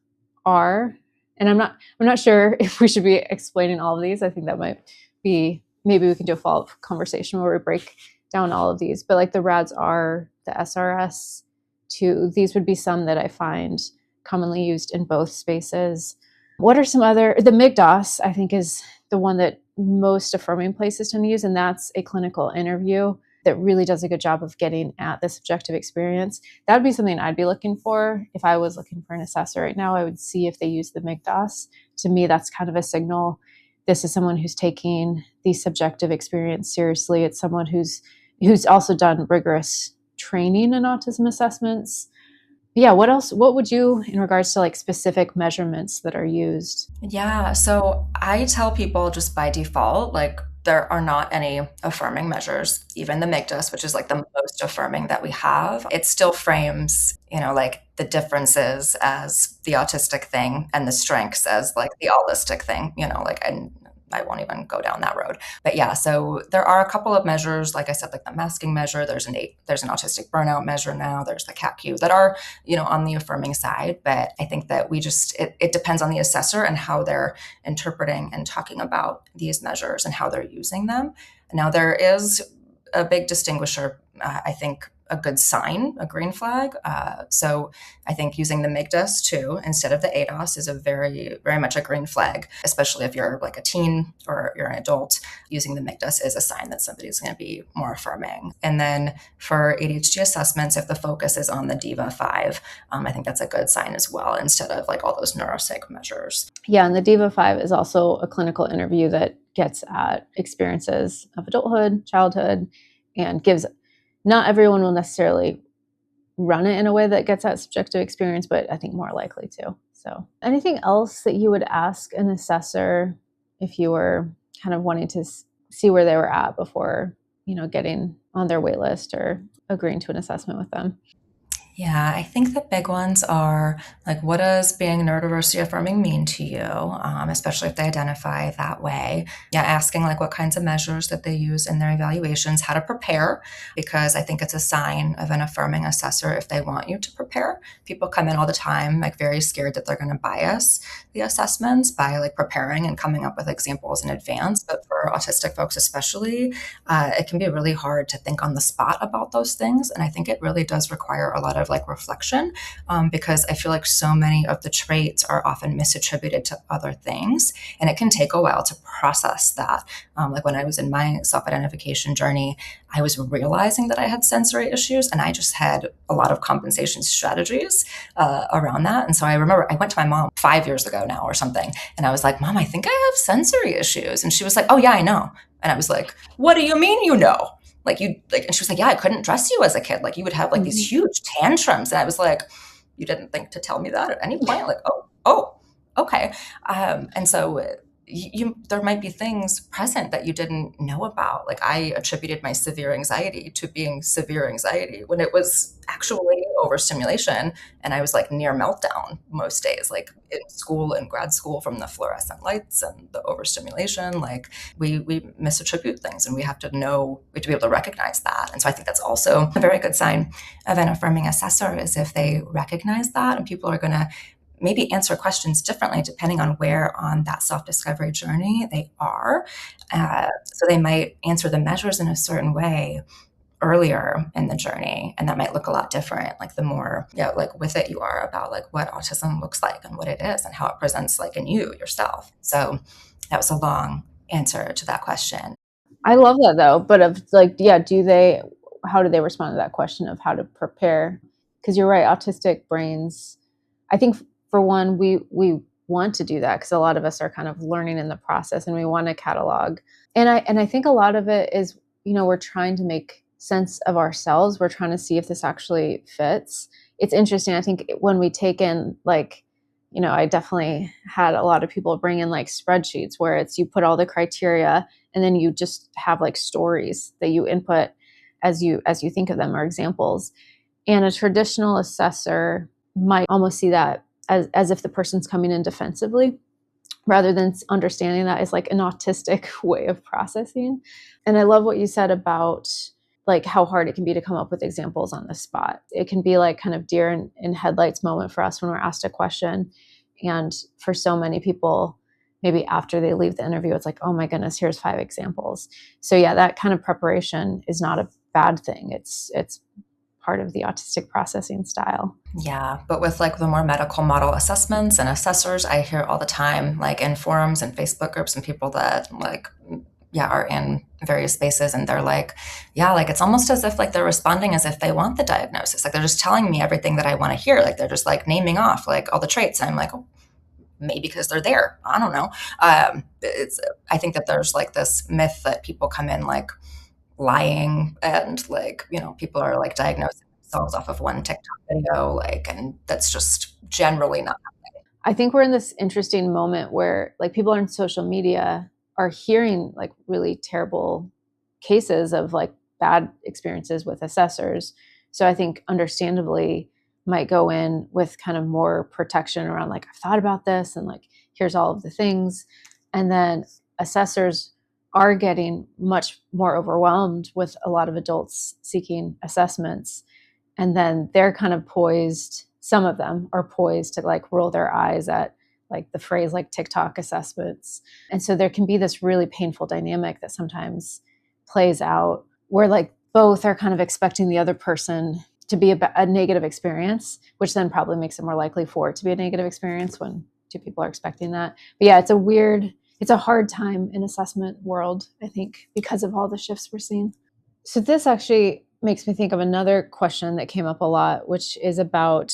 are, and I'm not sure if we should be explaining all of these. I think that might be, maybe we can do a follow-up conversation where we break down all of these, but like the RADS are, the SRS too, these would be some that I find commonly used in both spaces. What are some other, the MIGDOS, I think, is the one that most affirming places tend to use, and that's a clinical interview that really does a good job of getting at the subjective experience. That would be something I'd be looking for. If I was looking for an assessor right now, I would see if they use the MIGDOS. To me, that's kind of a signal. This is someone who's taking the subjective experience seriously. It's someone who's also done rigorous training in autism assessments. Yeah, what else? What would you, in regards to like specific measurements that are used? Yeah, so I tell people just by default, like there are not any affirming measures, even the MIGDOS, which is like the most affirming that we have. It still frames, like the differences as the autistic thing and the strengths as like the allistic thing, and I won't even go down that road. But yeah, so there are a couple of measures, like I said, like the masking measure, there's an autistic burnout measure now, there's the CAT-Q that are, on the affirming side. But I think that it depends on the assessor and how they're interpreting and talking about these measures and how they're using them. Now, there is a big distinguisher, I think, a good sign, a green flag. So I think using the MIGDAS too instead of the ADOS is a very, very much a green flag, especially if you're like a teen or you're an adult. Using the MIGDAS is a sign that somebody's going to be more affirming. And then for ADHD assessments, if the focus is on the DIVA-5, I think that's a good sign as well, instead of like all those neuropsych measures. Yeah, and the DIVA-5 is also a clinical interview that gets at experiences of adulthood, childhood, and gives, not everyone will necessarily run it in a way that gets at subjective experience, but I think more likely to. So anything else that you would ask an assessor if you were kind of wanting to see where they were at before, getting on their wait list or agreeing to an assessment with them? Yeah, I think the big ones are like, what does being neurodiversity affirming mean to you, especially if they identify that way? Yeah, asking like what kinds of measures that they use in their evaluations, how to prepare, because I think it's a sign of an affirming assessor if they want you to prepare. People come in all the time like very scared that they're going to bias the assessments by like preparing and coming up with examples in advance. But for autistic folks especially, it can be really hard to think on the spot about those things. And I think it really does require a lot of like reflection, because I feel like so many of the traits are often misattributed to other things, and it can take a while to process that. Like when I was in my self-identification journey, I was realizing that I had sensory issues, and I just had a lot of compensation strategies around that. And so I remember I went to my mom 5 years ago now or something, and I was like, "Mom, I think I have sensory issues," and she was like, "Oh yeah, I know." And I was like, "What do you mean you know?" And she was like, "Yeah, I couldn't dress you as a kid. Like you would have like these huge tantrums." And I was like, "You didn't think to tell me that at any point?" Like, oh, okay. And so there might be things present that you didn't know about. Like I attributed my severe anxiety to being severe anxiety when it was actually overstimulation. And I was like near meltdown most days, like in school and grad school from the fluorescent lights and the overstimulation. Like we misattribute things, and we have to be able to recognize that. And so I think that's also a very good sign of an affirming assessor, is if they recognize that, and people are going to maybe answer questions differently depending on where on that self-discovery journey they are. So they might answer the measures in a certain way earlier in the journey, and that might look a lot different, like the more like with it you are about like what autism looks like and what it is and how it presents like in you yourself. So that was a long answer to that question. I love that though, but how do they respond to that question of how to prepare? Because you're right, autistic brains, I think for one, we want to do that because a lot of us are kind of learning in the process, and we want to catalog. And I think a lot of it is, we're trying to make sense of ourselves. We're trying to see if this actually fits. It's interesting. I think when we take in like, I definitely had a lot of people bring in like spreadsheets where it's you put all the criteria and then you just have like stories that you input as you think of them, or examples. And a traditional assessor might almost see that as if the person's coming in defensively, rather than understanding that as like an autistic way of processing. And I love what you said about like how hard it can be to come up with examples on the spot. It can be like kind of deer in headlights moment for us when we're asked a question. And for so many people, maybe after they leave the interview, it's like, oh my goodness, here's 5 examples. So yeah, that kind of preparation is not a bad thing. It's part of the autistic processing style. Yeah, but with like the more medical model assessments and assessors, I hear all the time, like in forums and Facebook groups and people that like, are in various spaces, and they're like, like it's almost as if like they're responding as if they want the diagnosis. Like they're just telling me everything that I want to hear. Like they're just like naming off like all the traits. And I'm like, oh, maybe because they're there. I don't know. I think that there's like this myth that people come in like lying, and like people are like diagnosing themselves off of one TikTok video, like, and that's just generally not. I think we're in this interesting moment where like people on social media are hearing like really terrible cases of like bad experiences with assessors. So I think understandably might go in with kind of more protection around like, I've thought about this and like, here's all of the things. And then assessors are getting much more overwhelmed with a lot of adults seeking assessments. And then they're kind of poised, some of them are poised to like roll their eyes at like the phrase like TikTok assessments. And so there can be this really painful dynamic that sometimes plays out where like both are kind of expecting the other person to be a negative experience, which then probably makes it more likely for it to be a negative experience when two people are expecting that. But yeah, it's a hard time in assessment world, I think, because of all the shifts we're seeing. So this actually makes me think of another question that came up a lot, which is about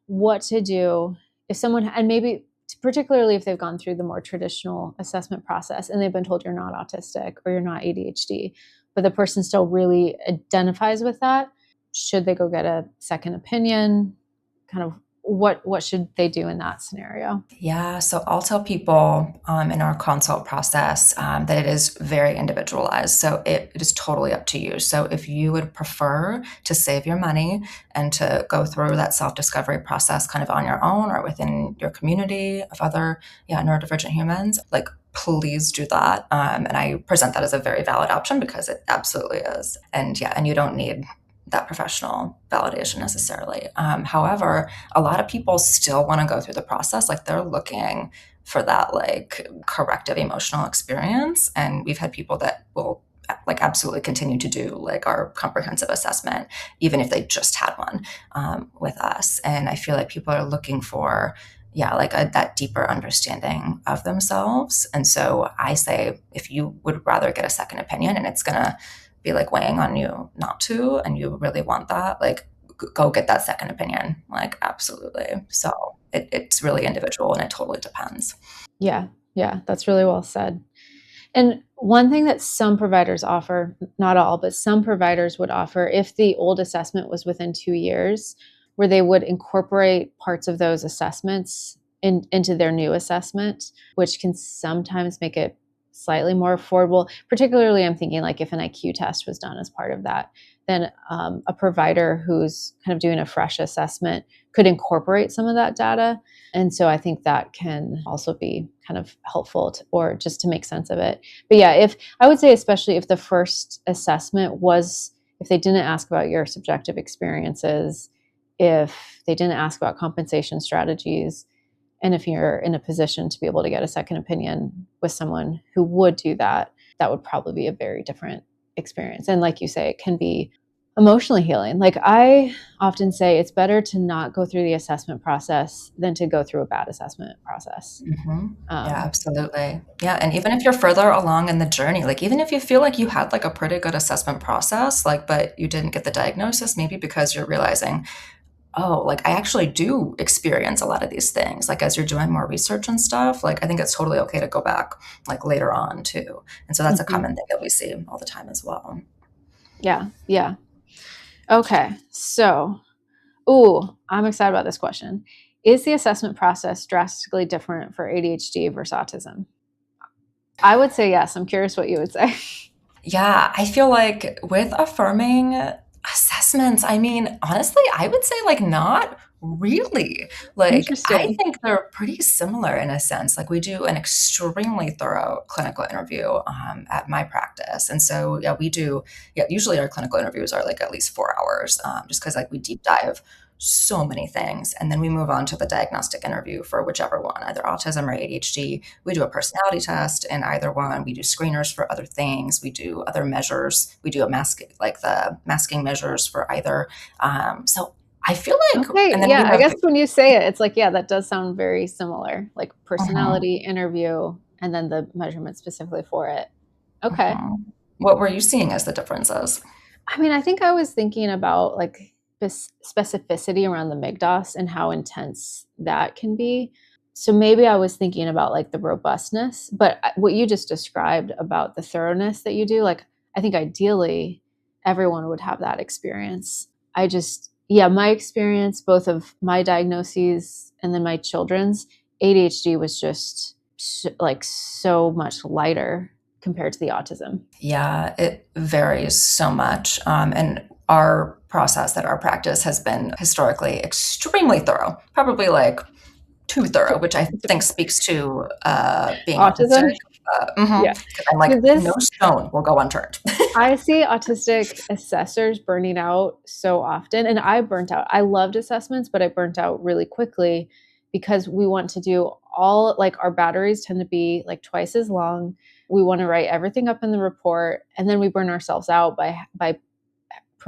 what to do if someone, and maybe particularly if they've gone through the more traditional assessment process and they've been told you're not autistic or you're not ADHD, but the person still really identifies with that. Should they go get a second opinion? Kind of what should they do in that scenario? Yeah, so I'll tell people in our consult process that it is very individualized. So it is totally up to you. So if you would prefer to save your money and to go through that self-discovery process kind of on your own or within your community of other neurodivergent humans, like please do that. And I present that as a very valid option because it absolutely is. And you don't need that professional validation necessarily. However, a lot of people still want to go through the process. Like they're looking for that like corrective emotional experience. And we've had people that will like absolutely continue to do like our comprehensive assessment, even if they just had one with us. And I feel like people are looking for that deeper understanding of themselves. And so I say, if you would rather get a second opinion and it's going to be like weighing on you not to, and you really want that, like go get that second opinion. Like, absolutely. So it's really individual and it totally depends. Yeah. That's really well said. And one thing that some providers offer, not all, but some providers would offer, if the old assessment was within 2 years, where they would incorporate parts of those assessments into their new assessment, which can sometimes make it slightly more affordable. Particularly, I'm thinking like if an IQ test was done as part of that, then a provider who's kind of doing a fresh assessment could incorporate some of that data. And so I think that can also be kind of helpful or just to make sense of it. But yeah, if I would say, especially if the first assessment was, if they didn't ask about your subjective experiences, if they didn't ask about compensation strategies, and if you're in a position to be able to get a second opinion with someone who would do that, that would probably be a very different experience. And like you say, it can be emotionally healing. Like I often say, it's better to not go through the assessment process than to go through a bad assessment process. Yeah, absolutely. Yeah. And even if you're further along in the journey, like even if you feel like you had like a pretty good assessment process, like, but you didn't get the diagnosis, maybe because you're realizing, oh, like I actually do experience a lot of these things. Like as you're doing more research and stuff, like I think it's totally okay to go back like later on too. And so that's a common thing that we see all the time as well. Yeah. Okay. So, I'm excited about this question. Is the assessment process drastically different for ADHD versus autism? I would say yes. I'm curious what you would say. Yeah, I feel like with affirming assessments, I mean, honestly, I would say like not really. Like I Interesting. think they're pretty similar in a sense. Like we do an extremely thorough clinical interview at my practice. And so usually our clinical interviews are like at least 4 hours, just because like we deep dive so many things. And then we move on to the diagnostic interview for whichever one, either autism or ADHD. We do a personality test in either one. We do screeners for other things. We do other measures. We do like the masking measures for either. So I feel like, Okay. and then we Yeah. I have, guess when you say it, it's like, yeah, that does sound very similar, like Mhm, personality interview and then the measurement specifically for it. Okay. mhm. What were you seeing as the differences? I mean, I think I was thinking about like this specificity around the MIGDAS and how intense that can be. So maybe I was thinking about like the robustness, but what you just described about the thoroughness that you do, like I think ideally everyone would have that experience. My experience, both of my diagnoses and then my children's, ADHD was just like so much lighter compared to the autism. Yeah, it varies so much. And our process at our practice has been historically extremely thorough, probably like too thorough, which I think speaks to being autistic. Autism? Yeah. 'Cause I'm like, So no this stone will go unturned. I see autistic assessors burning out so often, and I burnt out. I loved assessments, but I burnt out really quickly because we want to do all like our batteries tend to be like twice as long. We want to write everything up in the report, and then we burn ourselves out by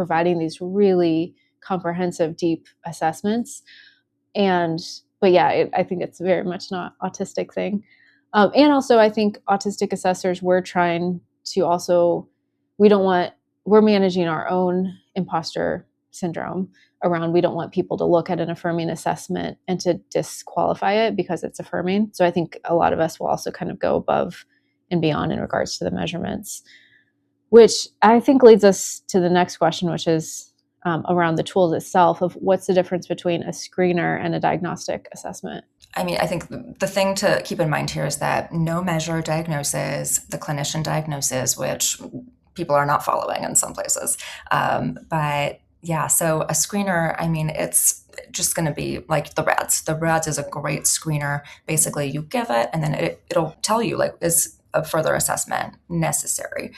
providing these really comprehensive, deep assessments. But yeah, I think it's very much not autistic thing. And also, I think autistic assessors, we're trying to also, we're managing our own imposter syndrome around, we don't want people to look at an affirming assessment and to disqualify it because it's affirming. So I think a lot of us will also kind of go above and beyond in regards to the measurements, which I think leads us to the next question, which is around the tools itself of what's the difference between a screener and a diagnostic assessment. I mean, I think the thing to keep in mind here is that no measure diagnoses the clinician diagnosis, which people are not following in some places. But yeah, so a screener, I mean, it's just going to be like the RADS. The RADS is a great screener. Basically, you give it, and then it'll tell you, like, is a further assessment necessary,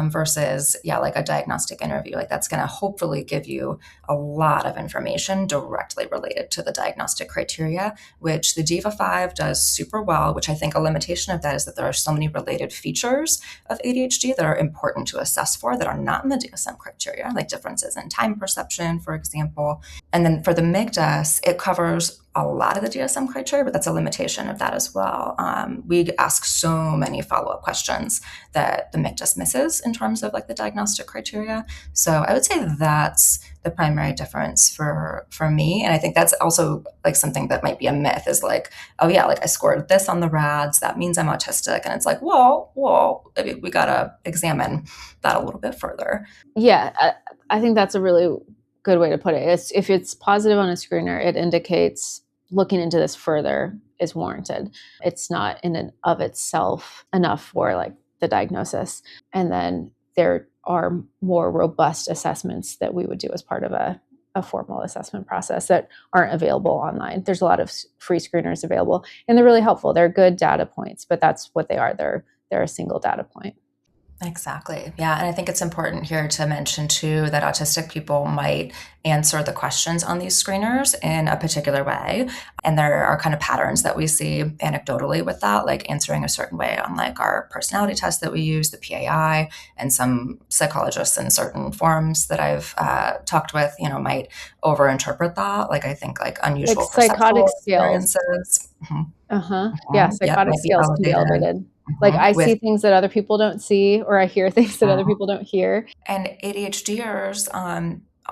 versus, yeah, like a diagnostic interview. Like, that's going to hopefully give you a lot of information directly related to the diagnostic criteria, which the DIVA-5 does super well, which I think a limitation of that is that there are so many related features of ADHD that are important to assess for that are not in the DSM criteria, like differences in time perception, for example. And then for the MIGDAS, it covers a lot of the DSM criteria, but that's a limitation of that as well. We ask so many follow-up questions that the MIGDAS misses in terms of like the diagnostic criteria. So I would say that's the primary difference for me. And I think that's also like something that might be a myth is like, oh yeah, like I scored this on the RADS, that means I'm autistic. And it's like, whoa, we gotta examine that a little bit further. Yeah, I think that's a really good way to put it. If it's positive on a screener, it indicates looking into this further is warranted. It's not in and of itself enough for like the diagnosis. And then there are more robust assessments that we would do as part of a formal assessment process that aren't available online. There's a lot of free screeners available, and they're really helpful. They're good data points, but that's what they are. They're a single data point. Exactly. Yeah. And I think it's important here to mention too that autistic people might answer the questions on these screeners in a particular way. And there are kind of patterns that we see anecdotally with that, like answering a certain way on like our personality test that we use, the PAI, and some psychologists in certain forums that I've talked with, might overinterpret that. Like I think like unusual like psychotic perceptual scales. experiences. Yeah, psychotic scales can be elevated. Like I see things that other people don't see, or I hear things that other people don't hear. And ADHDers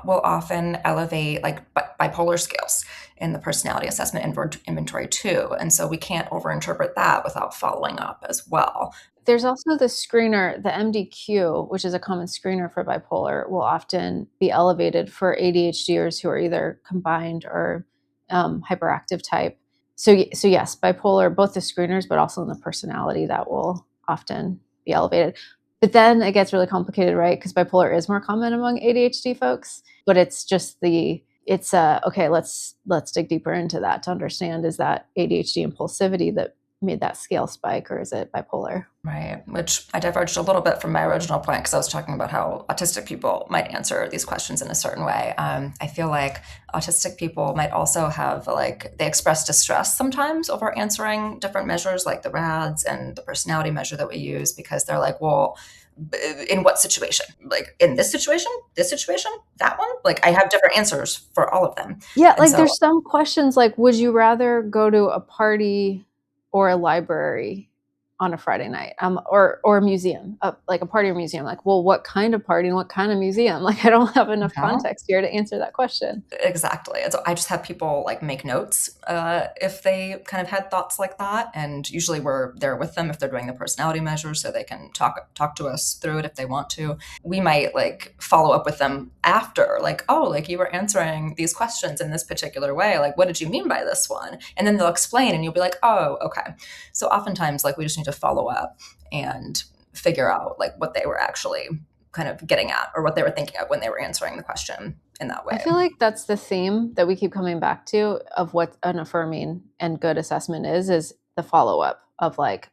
will often elevate like bipolar scales in the personality assessment inventory too. And so we can't overinterpret that without following up as well. There's also the screener, the MDQ, which is a common screener for bipolar, will often be elevated for ADHDers who are either combined or hyperactive type. So yes, bipolar, both the screeners, but also in the personality, that will often be elevated. But then it gets really complicated, right? Because bipolar is more common among ADHD folks, but it's just okay, let's dig deeper into that to understand, is that ADHD impulsivity that made that scale spike, or is it bipolar? Right, which I diverged a little bit from my original point because I was talking about how autistic people might answer these questions in a certain way. I feel like autistic people might also have they express distress sometimes over answering different measures like the RADS and the personality measure that we use, because they're like, well, in what situation? Like in this situation, that one? Like I have different answers for all of them. Yeah, like there's some questions like, would you rather go to a party or a library on a Friday night, or a museum, like a party or museum? Like, well, what kind of party and what kind of museum? Like, I don't have enough context here to answer that question. Exactly. And so I just have people like make notes if they kind of had thoughts like that. And usually we're there with them if they're doing the personality measure, so they can talk to us through it if they want to. We might like follow up with them after, like, oh, like you were answering these questions in this particular way. Like, what did you mean by this one? And then they'll explain and you'll be like, oh, okay. So oftentimes like we just need to follow up and figure out like what they were actually kind of getting at or what they were thinking of when they were answering the question in that way. I feel like that's the theme that we keep coming back to of what an affirming and good assessment is the follow-up of like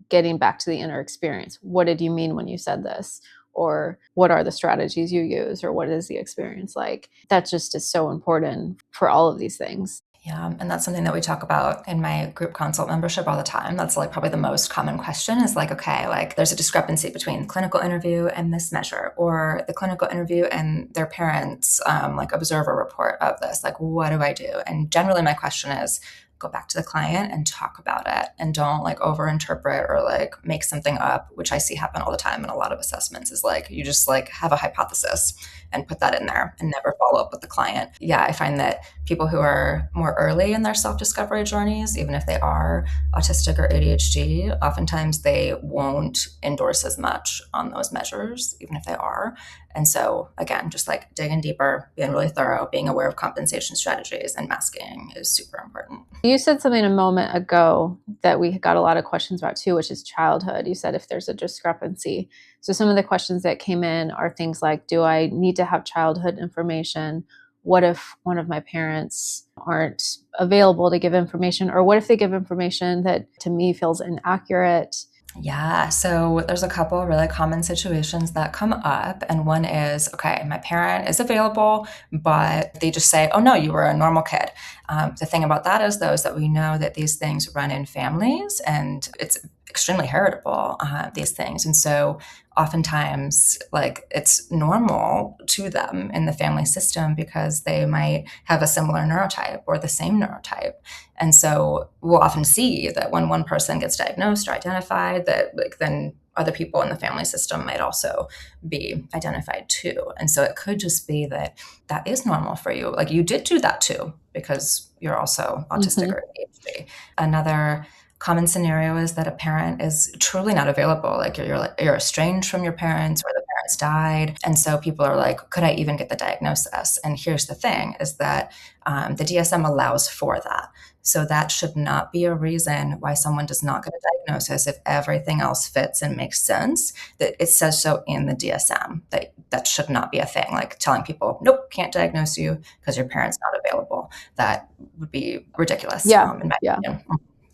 getting back to the inner experience. What did you mean when you said this? Or what are the strategies you use? Or what is the experience like? That just is so important for all of these things. Yeah, and that's something that we talk about in my group consult membership all the time. That's like probably the most common question is like, okay, like there's a discrepancy between the clinical interview and this measure, or the clinical interview and their parents' like observer report of this. Like, what do I do? And generally my question is, go back to the client and talk about it, and don't like overinterpret or like make something up, which I see happen all the time in a lot of assessments, is like you just like have a hypothesis and put that in there and never follow up with the client. Yeah, I find that people who are more early in their self-discovery journeys, even if they are autistic or ADHD, oftentimes they won't endorse as much on those measures, even if they are. And so again, just like digging deeper, being really thorough, being aware of compensation strategies and masking is super important. You said something a moment ago that we got a lot of questions about too, which is childhood. You said if there's a discrepancy. So some of the questions that came in are things like, do I need to have childhood information? What if one of my parents aren't available to give information? Or what if they give information that to me feels inaccurate? Yeah, so there's a couple of really common situations that come up. And one is, okay, my parent is available, but they just say, oh no, you were a normal kid. The thing about that is, though, is that we know that these things run in families and it's extremely heritable, these things. And so oftentimes, like, it's normal to them in the family system because they might have a similar neurotype or the same neurotype. And so we'll often see that when one person gets diagnosed or identified, that like then other people in the family system might also be identified too. And so it could just be that that is normal for you. Like you did do that too, because you're also autistic or ADHD. Another common scenario is that a parent is truly not available. Like you're estranged from your parents, or the parents died. And so people are like, could I even get the diagnosis? And here's the thing is that the DSM allows for that. So that should not be a reason why someone does not get a diagnosis if everything else fits and makes sense. That it says so in the DSM. That should not be a thing. Like telling people, nope, can't diagnose you because your parent's not available. That would be ridiculous, Yeah. in my Yeah. opinion.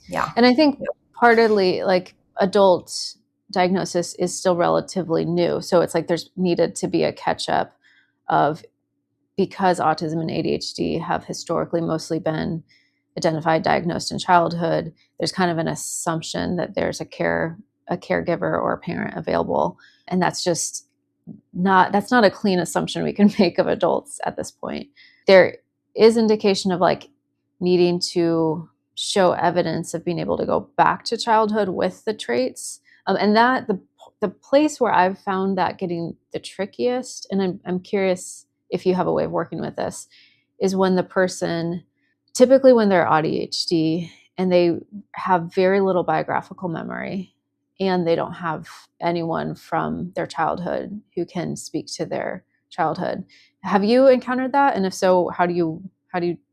Yeah. And I think partly like adult diagnosis is still relatively new. So it's like there's needed to be a catch up of, because autism and ADHD have historically mostly been identified, diagnosed in childhood, there's kind of an assumption that there's a caregiver or a parent available. And that's not a clean assumption we can make of adults at this point. There is indication of like needing to show evidence of being able to go back to childhood with the traits. And that the place where I've found that getting the trickiest, and I'm curious if you have a way of working with this, is when the person, typically when they're AuDHD and they have very little biographical memory and they don't have anyone from their childhood who can speak to their childhood. Have you encountered that? And if so, how do you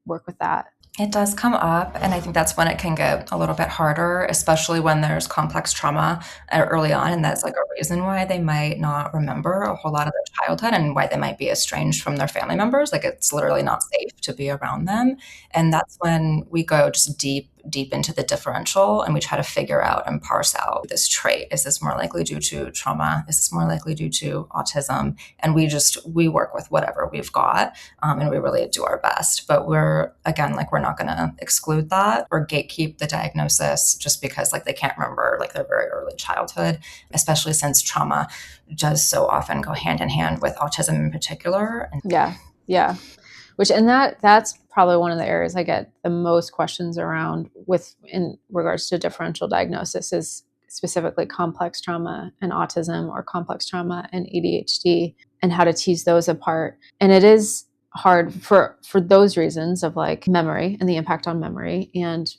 work with that? It does come up, and I think that's when it can get a little bit harder, especially when there's complex trauma early on, and that's like a reason why they might not remember a whole lot of their childhood and why they might be estranged from their family members. Like it's literally not safe to be around them. And that's when we go just deep into the differential and we try to figure out and parse out this trait. Is this more likely due to trauma? Is this more likely due to autism? And we work with whatever we've got, and we really do our best. But we're not going to exclude that or gatekeep the diagnosis just because like they can't remember like their very early childhood, especially since trauma does so often go hand in hand with autism in particular. Yeah. That's probably one of the areas I get the most questions around in regards to differential diagnosis, is specifically complex trauma and autism, or complex trauma and ADHD, and how to tease those apart. And it is hard for those reasons of like memory and the impact on memory, and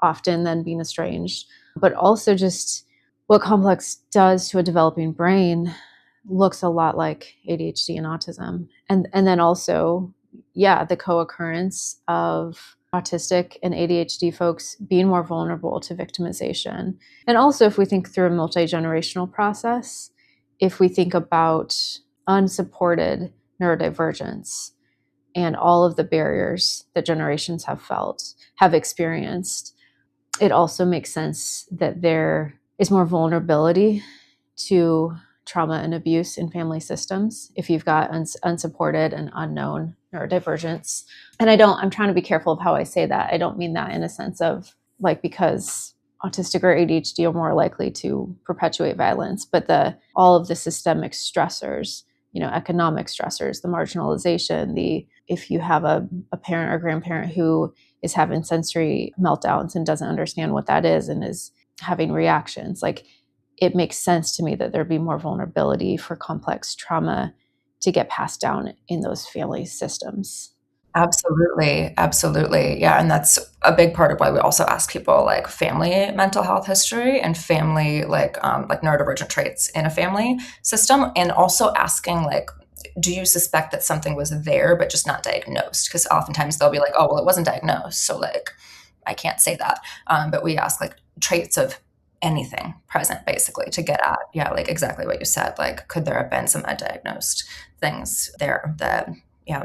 often then being estranged, but also just what complex does to a developing brain looks a lot like ADHD and autism. And then also, the co-occurrence of autistic and ADHD folks being more vulnerable to victimization. And also, if we think through a multi-generational process, if we think about unsupported neurodivergence and all of the barriers that generations have experienced, it also makes sense that there is more vulnerability to trauma and abuse in family systems if you've got unsupported and unknown neurodivergence. And I'm trying to be careful of how I say that. I don't mean that in a sense of like because autistic or ADHD are more likely to perpetuate violence, but all of the systemic stressors, economic stressors, the marginalization, if you have a parent or grandparent who is having sensory meltdowns and doesn't understand what that is and is having reactions, like it makes sense to me that there'd be more vulnerability for complex trauma to get passed down in those family systems. Absolutely. Absolutely. Yeah. And that's a big part of why we also ask people like family mental health history and family like neurodivergent traits in a family system. And also asking like, do you suspect that something was there but just not diagnosed? Because oftentimes they'll be like, oh, well, it wasn't diagnosed. So like, I can't say that. But we ask like traits of anything present basically to get at, yeah, like exactly what you said. Like, could there have been some undiagnosed things there that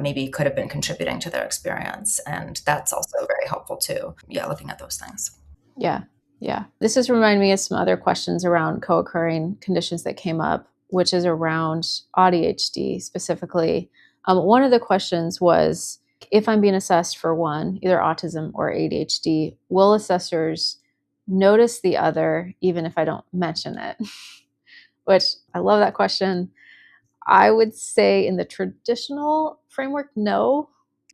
maybe could have been contributing to their experience. And that's also very helpful too. Yeah, looking at those things. Yeah. Yeah. This has reminded me of some other questions around co-occurring conditions that came up, which is around AuDHD specifically. One of the questions was, if I'm being assessed for one, either autism or ADHD, will assessors notice the other even if I don't mention it? Which I love that question. I would say in the traditional framework, no.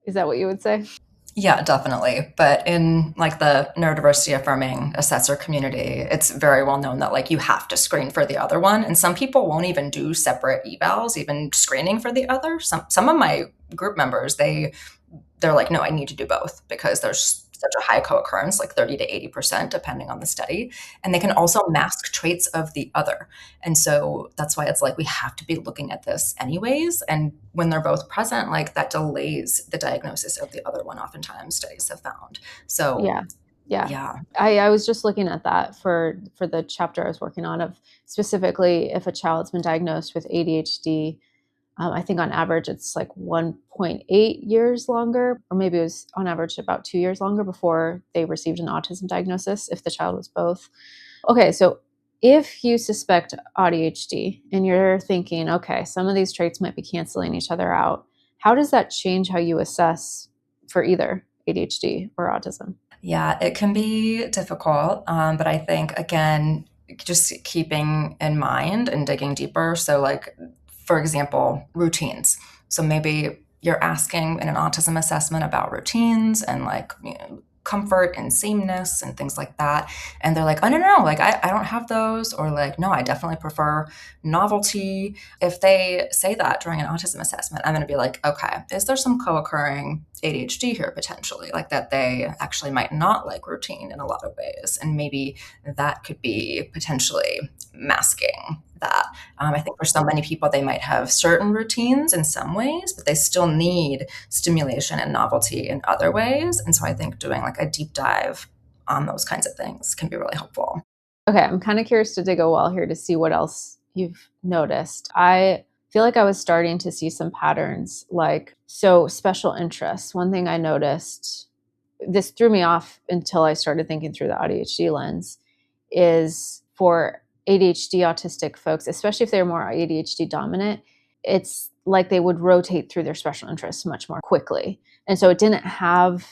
Is that what you would say? Yeah, definitely. But in like the neurodiversity affirming assessor community, it's very well known that like you have to screen for the other one. And some people won't even do separate evals, even screening for the other. Some of my group members, they're like, no, I need to do both because there's such a high co-occurrence, like 30 to 80%, depending on the study. And they can also mask traits of the other. And so that's why it's like we have to be looking at this anyways. And when they're both present, like that delays the diagnosis of the other one, oftentimes studies have found. So yeah. I was just looking at that for the chapter I was working on of specifically if a child's been diagnosed with ADHD. I think on average it's like 1.8 years longer, or maybe it was on average about 2 years longer before they received an autism diagnosis if the child was both. Okay, so if you suspect ADHD and you're thinking, okay, some of these traits might be canceling each other out, how does that change how you assess for either ADHD or autism? Yeah, it can be difficult. But I think, again, just keeping in mind and digging deeper. So, like, for example, routines. So maybe you're asking in an autism assessment about routines and like comfort and sameness and things like that. And they're like, oh, no, like I don't have those. Or like, no, I definitely prefer novelty. If they say that during an autism assessment, I'm going to be like, okay, is there some co-occurring ADHD here potentially? Like that they actually might not like routine in a lot of ways. And maybe that could be potentially masking that. I think for so many people, they might have certain routines in some ways, but they still need stimulation and novelty in other ways. And so I think doing like a deep dive on those kinds of things can be really helpful. Okay, I'm kind of curious to dig a well here to see what else you've noticed. I feel like I was starting to see some patterns so special interests. One thing I noticed, this threw me off until I started thinking through the ADHD lens, is for ADHD autistic folks, especially if they're more ADHD dominant, it's like they would rotate through their special interests much more quickly. And so it didn't have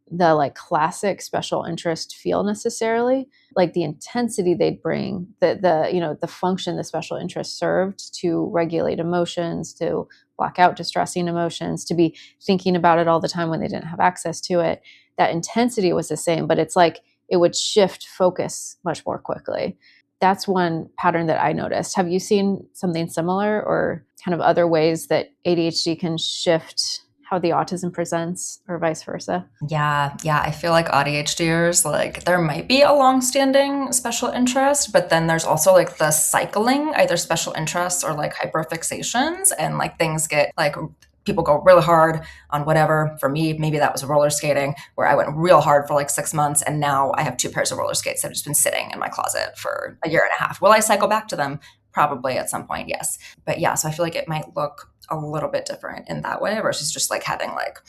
the like classic special interest feel necessarily, like the intensity they'd bring, the function the special interest served to regulate emotions, to block out distressing emotions, to be thinking about it all the time when they didn't have access to it. That intensity was the same, but it's like it would shift focus much more quickly. That's one pattern that I noticed. Have you seen something similar or kind of other ways that ADHD can shift how the autism presents or vice versa? Yeah, I feel like ADHDers, like there might be a long-standing special interest, but then there's also like the cycling, either special interests or like hyperfixations, and like things get like people go really hard on whatever. For me, maybe that was roller skating, where I went real hard for like 6 months, and now I have 2 pairs of roller skates that have just been sitting in my closet for a year and a half. Will I cycle back to them? Probably at some point, yes. But yeah, so I feel like it might look a little bit different in that way versus just like having like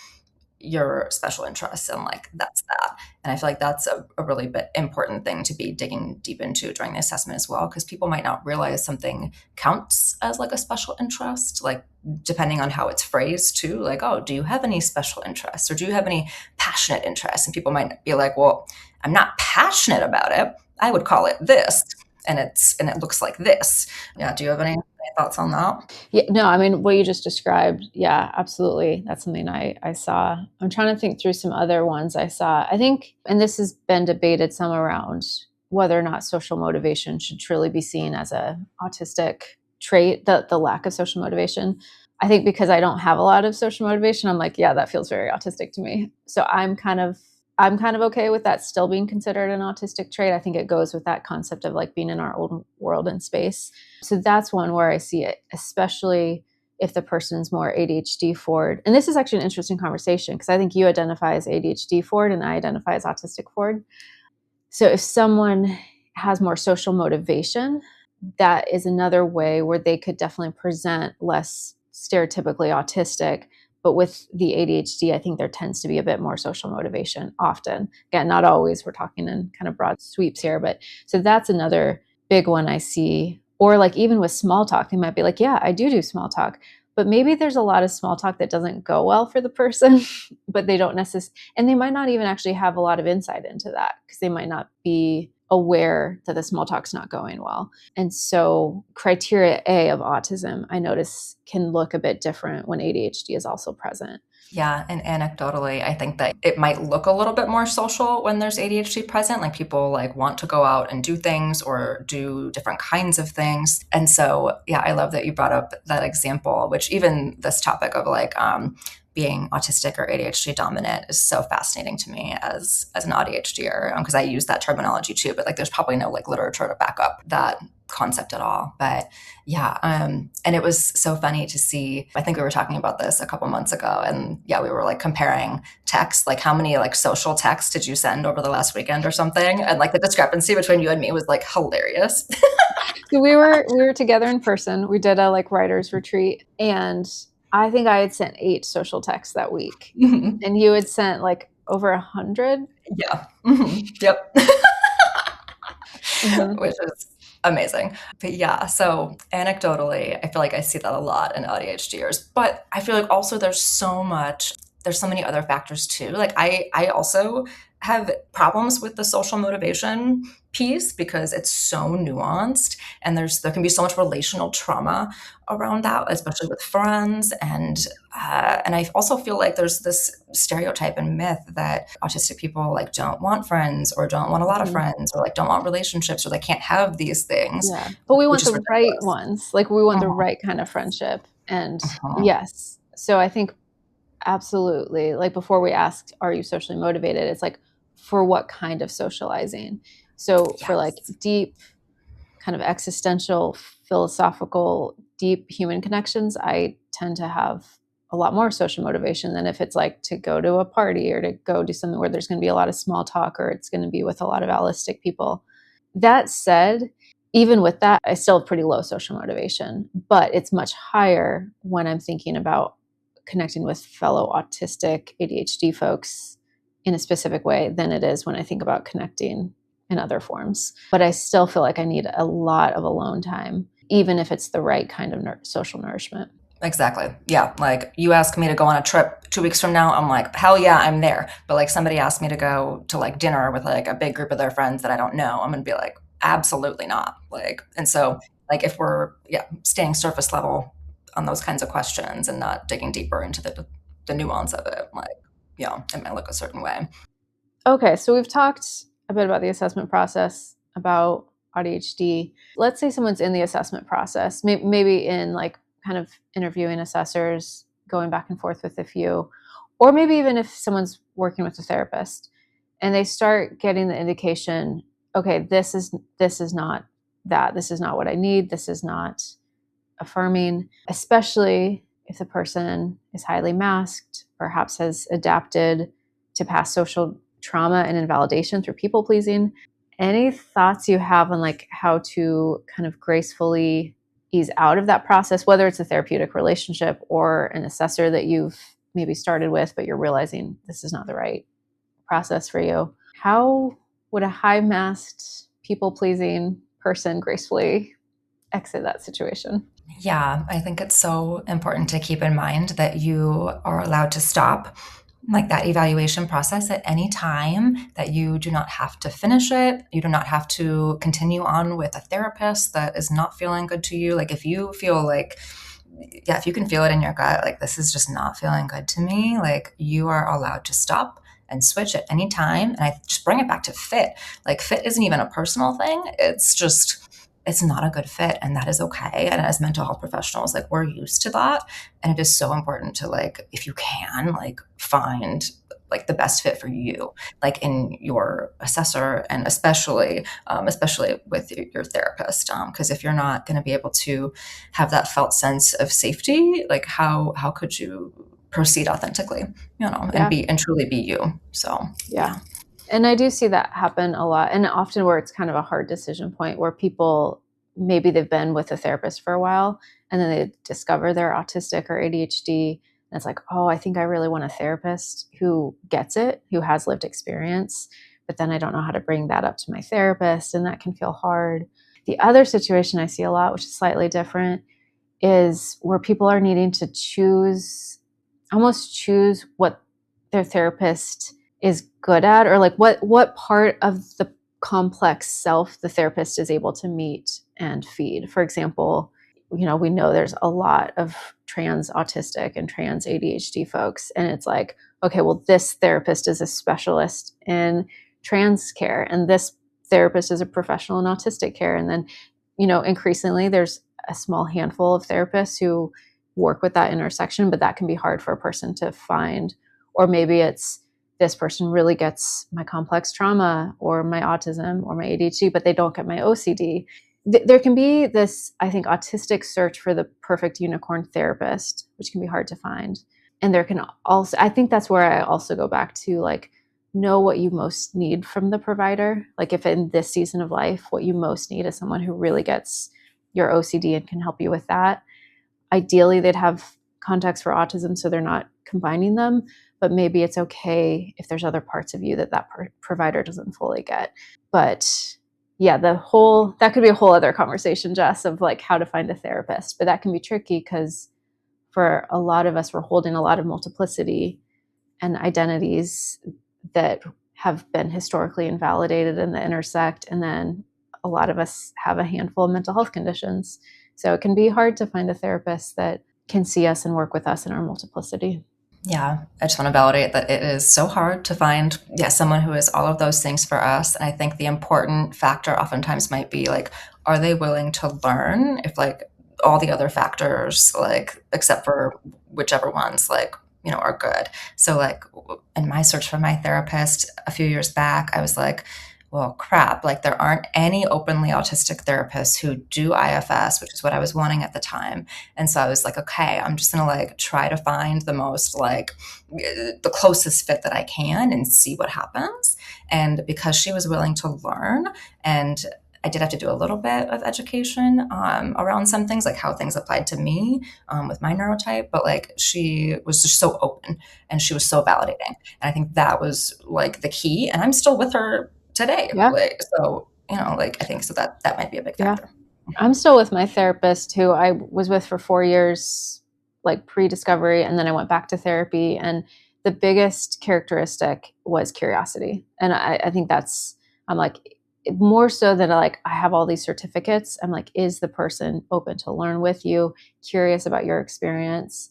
your special interests, and like that's that. And I feel like that's a really important thing to be digging deep into during the assessment as well, because people might not realize something counts as like a special interest, like depending on how it's phrased too, like, oh, do you have any special interests, or do you have any passionate interests? And people might be like, well, I'm not passionate about it, I would call it this, and it looks like this. Yeah, do you have any thoughts on that? Yeah, no, I mean, what you just described, yeah, absolutely. That's something I saw. I'm trying to think through some other ones I saw. I think, and this has been debated some around whether or not social motivation should truly be seen as a autistic trait, the lack of social motivation. I think because I don't have a lot of social motivation, I'm like, yeah, that feels very autistic to me. So I'm kind of okay with that still being considered an autistic trait. I think it goes with that concept of like being in our own world and space. So that's one where I see it, especially if the person's more ADHD forward. And this is actually an interesting conversation because I think you identify as ADHD forward and I identify as autistic forward. So if someone has more social motivation, that is another way where they could definitely present less stereotypically autistic. But with the ADHD, I think there tends to be a bit more social motivation often. Again, not always. We're talking in kind of broad sweeps here. But so that's another big one I see. Or like even with small talk, they might be like, yeah, I do small talk. But maybe there's a lot of small talk that doesn't go well for the person, but they don't necessarily, and they might not even actually have a lot of insight into that because they might not be aware that the small talk's not going well. And so criteria A of autism, I notice, can look a bit different when ADHD is also present. Yeah, and anecdotally, I think that it might look a little bit more social when there's ADHD present, like people like want to go out and do things or do different kinds of things. And so, yeah, I love that you brought up that example, which even this topic of like being autistic or ADHD dominant is so fascinating to me as an ADHDer, because I use that terminology too, but like there's probably no like literature to back up that concept at all. But yeah, and it was so funny to see. I think we were talking about this a couple months ago, and yeah, we were like comparing texts, like how many like social texts did you send over the last weekend or something, and like the discrepancy between you and me was like hilarious. So we were together in person. We did a like writers retreat, and I think I had sent 8 social texts that week, and you had sent like over 100. Yeah. Yep. Which is amazing. But yeah, so anecdotally, I feel like I see that a lot in ADHDers, but I feel like also there's so many other factors too. Like I also have problems with the social motivation piece because it's so nuanced, and there can be so much relational trauma around that, especially with friends. And I also feel like there's this stereotype and myth that autistic people like don't want friends or don't want a lot of friends or like don't want relationships or they can't have these things. Yeah, but we want which is the right ridiculous. ones. Like we want the Mhm, right kind of friendship. And mhm. yes, so I think absolutely. Like before we asked, are you socially motivated? It's like for what kind of socializing? So for like Yes. deep kind of existential, philosophical, deep human connections, I tend to have a lot more social motivation than if it's like to go to a party or to go do something where there's going to be a lot of small talk or it's going to be with a lot of allistic people. That said, even with that, I still have pretty low social motivation, but it's much higher when I'm thinking about connecting with fellow autistic ADHD folks in a specific way than it is when I think about connecting in other forms. But I still feel like I need a lot of alone time, even if it's the right kind of social nourishment. Exactly. Yeah. Like you ask me to go on a trip 2 weeks from now, I'm like, hell yeah, I'm there. But like somebody asked me to go to like dinner with like a big group of their friends that I don't know, I'm gonna be like, absolutely not. Like, and so like if we're staying surface level on those kinds of questions and not digging deeper into the nuance of it, like, it might look a certain way. Okay, so we've talked a bit about the assessment process, about AuDHD. Let's say someone's in the assessment process, maybe in like kind of interviewing assessors, going back and forth with a few, or maybe even if someone's working with a therapist and they start getting the indication, okay, this is not that, this is not what I need, this is not affirming, especially if the person is highly masked, perhaps has adapted to past social trauma and invalidation through people pleasing. Any thoughts you have on like how to kind of gracefully ease out of that process, whether it's a therapeutic relationship or an assessor that you've maybe started with, but you're realizing this is not the right process for you. How would a high-masked, people-pleasing person gracefully exit that situation? Yeah, I think it's so important to keep in mind that you are allowed to stop like that evaluation process at any time, that you do not have to finish it. You do not have to continue on with a therapist that is not feeling good to you. Like if you feel like, yeah, if you can feel it in your gut, like this is just not feeling good to me, like you are allowed to stop and switch at any time. And I just bring it back to fit. Like fit isn't even a personal thing. It's just, it's not a good fit, and that is okay. And as mental health professionals, like we're used to that. And it is so important to like, if you can, like find like the best fit for you, like in your assessor, and especially with your therapist. Because if you're not going to be able to have that felt sense of safety, like how could you proceed authentically, Yeah. and truly be you. So Yeah. And I do see that happen a lot, and often where it's kind of a hard decision point where people, maybe they've been with a therapist for a while and then they discover they're autistic or ADHD. And it's like, oh, I think I really want a therapist who gets it, who has lived experience, but then I don't know how to bring that up to my therapist, and that can feel hard. The other situation I see a lot, which is slightly different, is where people are needing to almost choose what their therapist is good at, or like what part of the complex self the therapist is able to meet and feed. For example, we know there's a lot of trans autistic and trans ADHD folks, and it's like, okay, well, this therapist is a specialist in trans care, and this therapist is a professional in autistic care. And then, increasingly there's a small handful of therapists who work with that intersection, but that can be hard for a person to find. Or maybe it's, this person really gets my complex trauma or my autism or my ADHD, but they don't get my OCD. There can be this, I think, autistic search for the perfect unicorn therapist, which can be hard to find. And there can also, I think that's where I also go back to like, know what you most need from the provider. Like if in this season of life, what you most need is someone who really gets your OCD and can help you with that. Ideally, they'd have context for autism, so they're not combining them, but maybe it's okay if there's other parts of you that provider doesn't fully get. But yeah, that could be a whole other conversation, Jess, of like how to find a therapist. But that can be tricky because for a lot of us, we're holding a lot of multiplicity and identities that have been historically invalidated in the intersect. And then a lot of us have a handful of mental health conditions. So it can be hard to find a therapist that can see us and work with us in our multiplicity. Yeah, I just want to validate that it is so hard to find, someone who is all of those things for us. And I think the important factor oftentimes might be like, are they willing to learn if like all the other factors, like except for whichever ones like, are good. So like in my search for my therapist a few years back, I was like, well, crap, like there aren't any openly autistic therapists who do IFS, which is what I was wanting at the time. And so I was like, okay, I'm just gonna like try to find the most like the closest fit that I can and see what happens. And because she was willing to learn, and I did have to do a little bit of education around some things, like how things applied to me with my neurotype, but like she was just so open and she was so validating. And I think that was like the key. And I'm still with her today. Yeah. Like, so, like I think so that might be a big factor. Yeah. I'm still with my therapist who I was with for 4 years, like pre-discovery. And then I went back to therapy. And the biggest characteristic was curiosity. And I think I'm like, more so than like, I have all these certificates. I'm like, is the person open to learn with you, curious about your experience?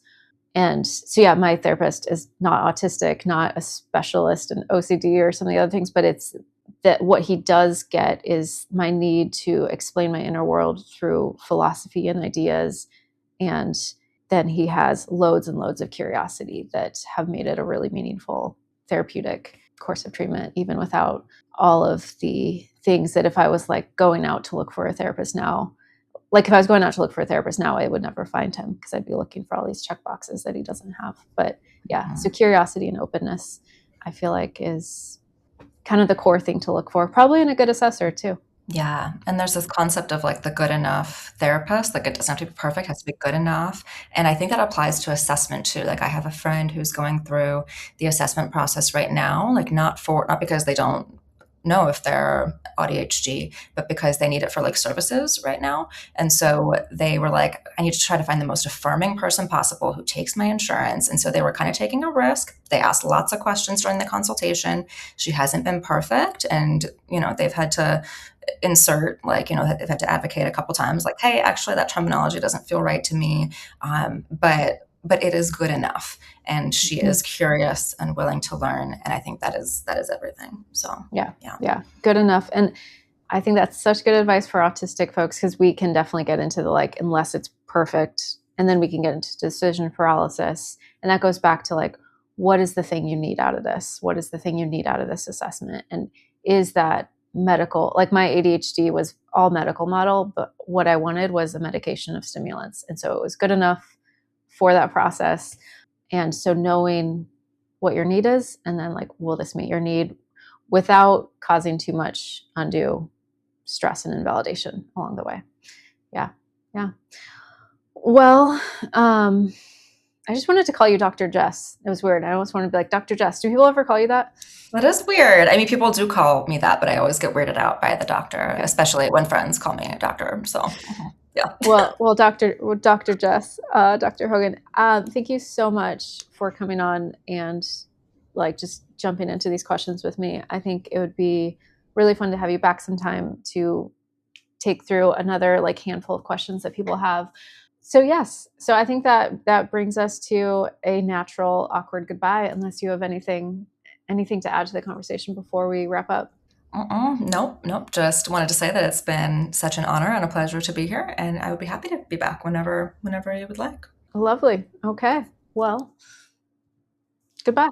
And so, yeah, my therapist is not autistic, not a specialist in OCD or some of the other things, but it's that what he does get is my need to explain my inner world through philosophy and ideas. And then he has loads and loads of curiosity that have made it a really meaningful therapeutic course of treatment, even without all of the things that if I was like going out to look for a therapist now, like if I was going out to look for a therapist now, I would never find him because I'd be looking for all these check boxes that he doesn't have. But yeah, so curiosity and openness, I feel like is kind of the core thing to look for, probably in a good assessor too. Yeah, and there's this concept of, like, the good enough therapist, like, it doesn't have to be perfect, it has to be good enough, and I think that applies to assessment too. Like, I have a friend who's going through the assessment process right now, like, not because they don't know if they're AuDHD, but because they need it for, like, services right now, and so they were like, "I need to try to find the most affirming person possible who takes my insurance," and so they were kinda taking a risk. They asked lots of questions during the consultation. She hasn't been perfect, and, they've had to insert, like, they've had to advocate a couple times, like, hey, actually that terminology doesn't feel right to me, but it is good enough, and she is curious and willing to learn, and I think that is everything. So yeah, good enough. And I think that's such good advice for autistic folks, because we can definitely get into the, like, unless it's perfect, and then we can get into decision paralysis, and that goes back to, like, what is the thing you need out of this? What is the thing you need out of this assessment? And is that medical? Like, my ADHD was all medical model, but what I wanted was a medication of stimulants, and so it was good enough for that process. And so knowing what your need is, and then, like, will this meet your need without causing too much undue stress and invalidation along the way. Yeah. Yeah. Well, I just wanted to call you Dr. Jess. It was weird. I almost wanted to be like, Dr. Jess. Do people ever call you that? that is weird. I mean, people do call me that, but I always get weirded out by the doctor, Okay. especially when friends call me a doctor. So yeah. Well, Dr. Jess, Dr. Hogan, thank you so much for coming on and, like, just jumping into these questions with me. I think it would be really fun to have you back sometime to take through another, like, handful of questions that people have. So yes, so I think that brings us to a natural awkward goodbye, unless you have anything to add to the conversation before we wrap up. Nope. Just wanted to say that it's been such an honor and a pleasure to be here, and I would be happy to be back whenever you would like. Lovely. Okay. Well, goodbye.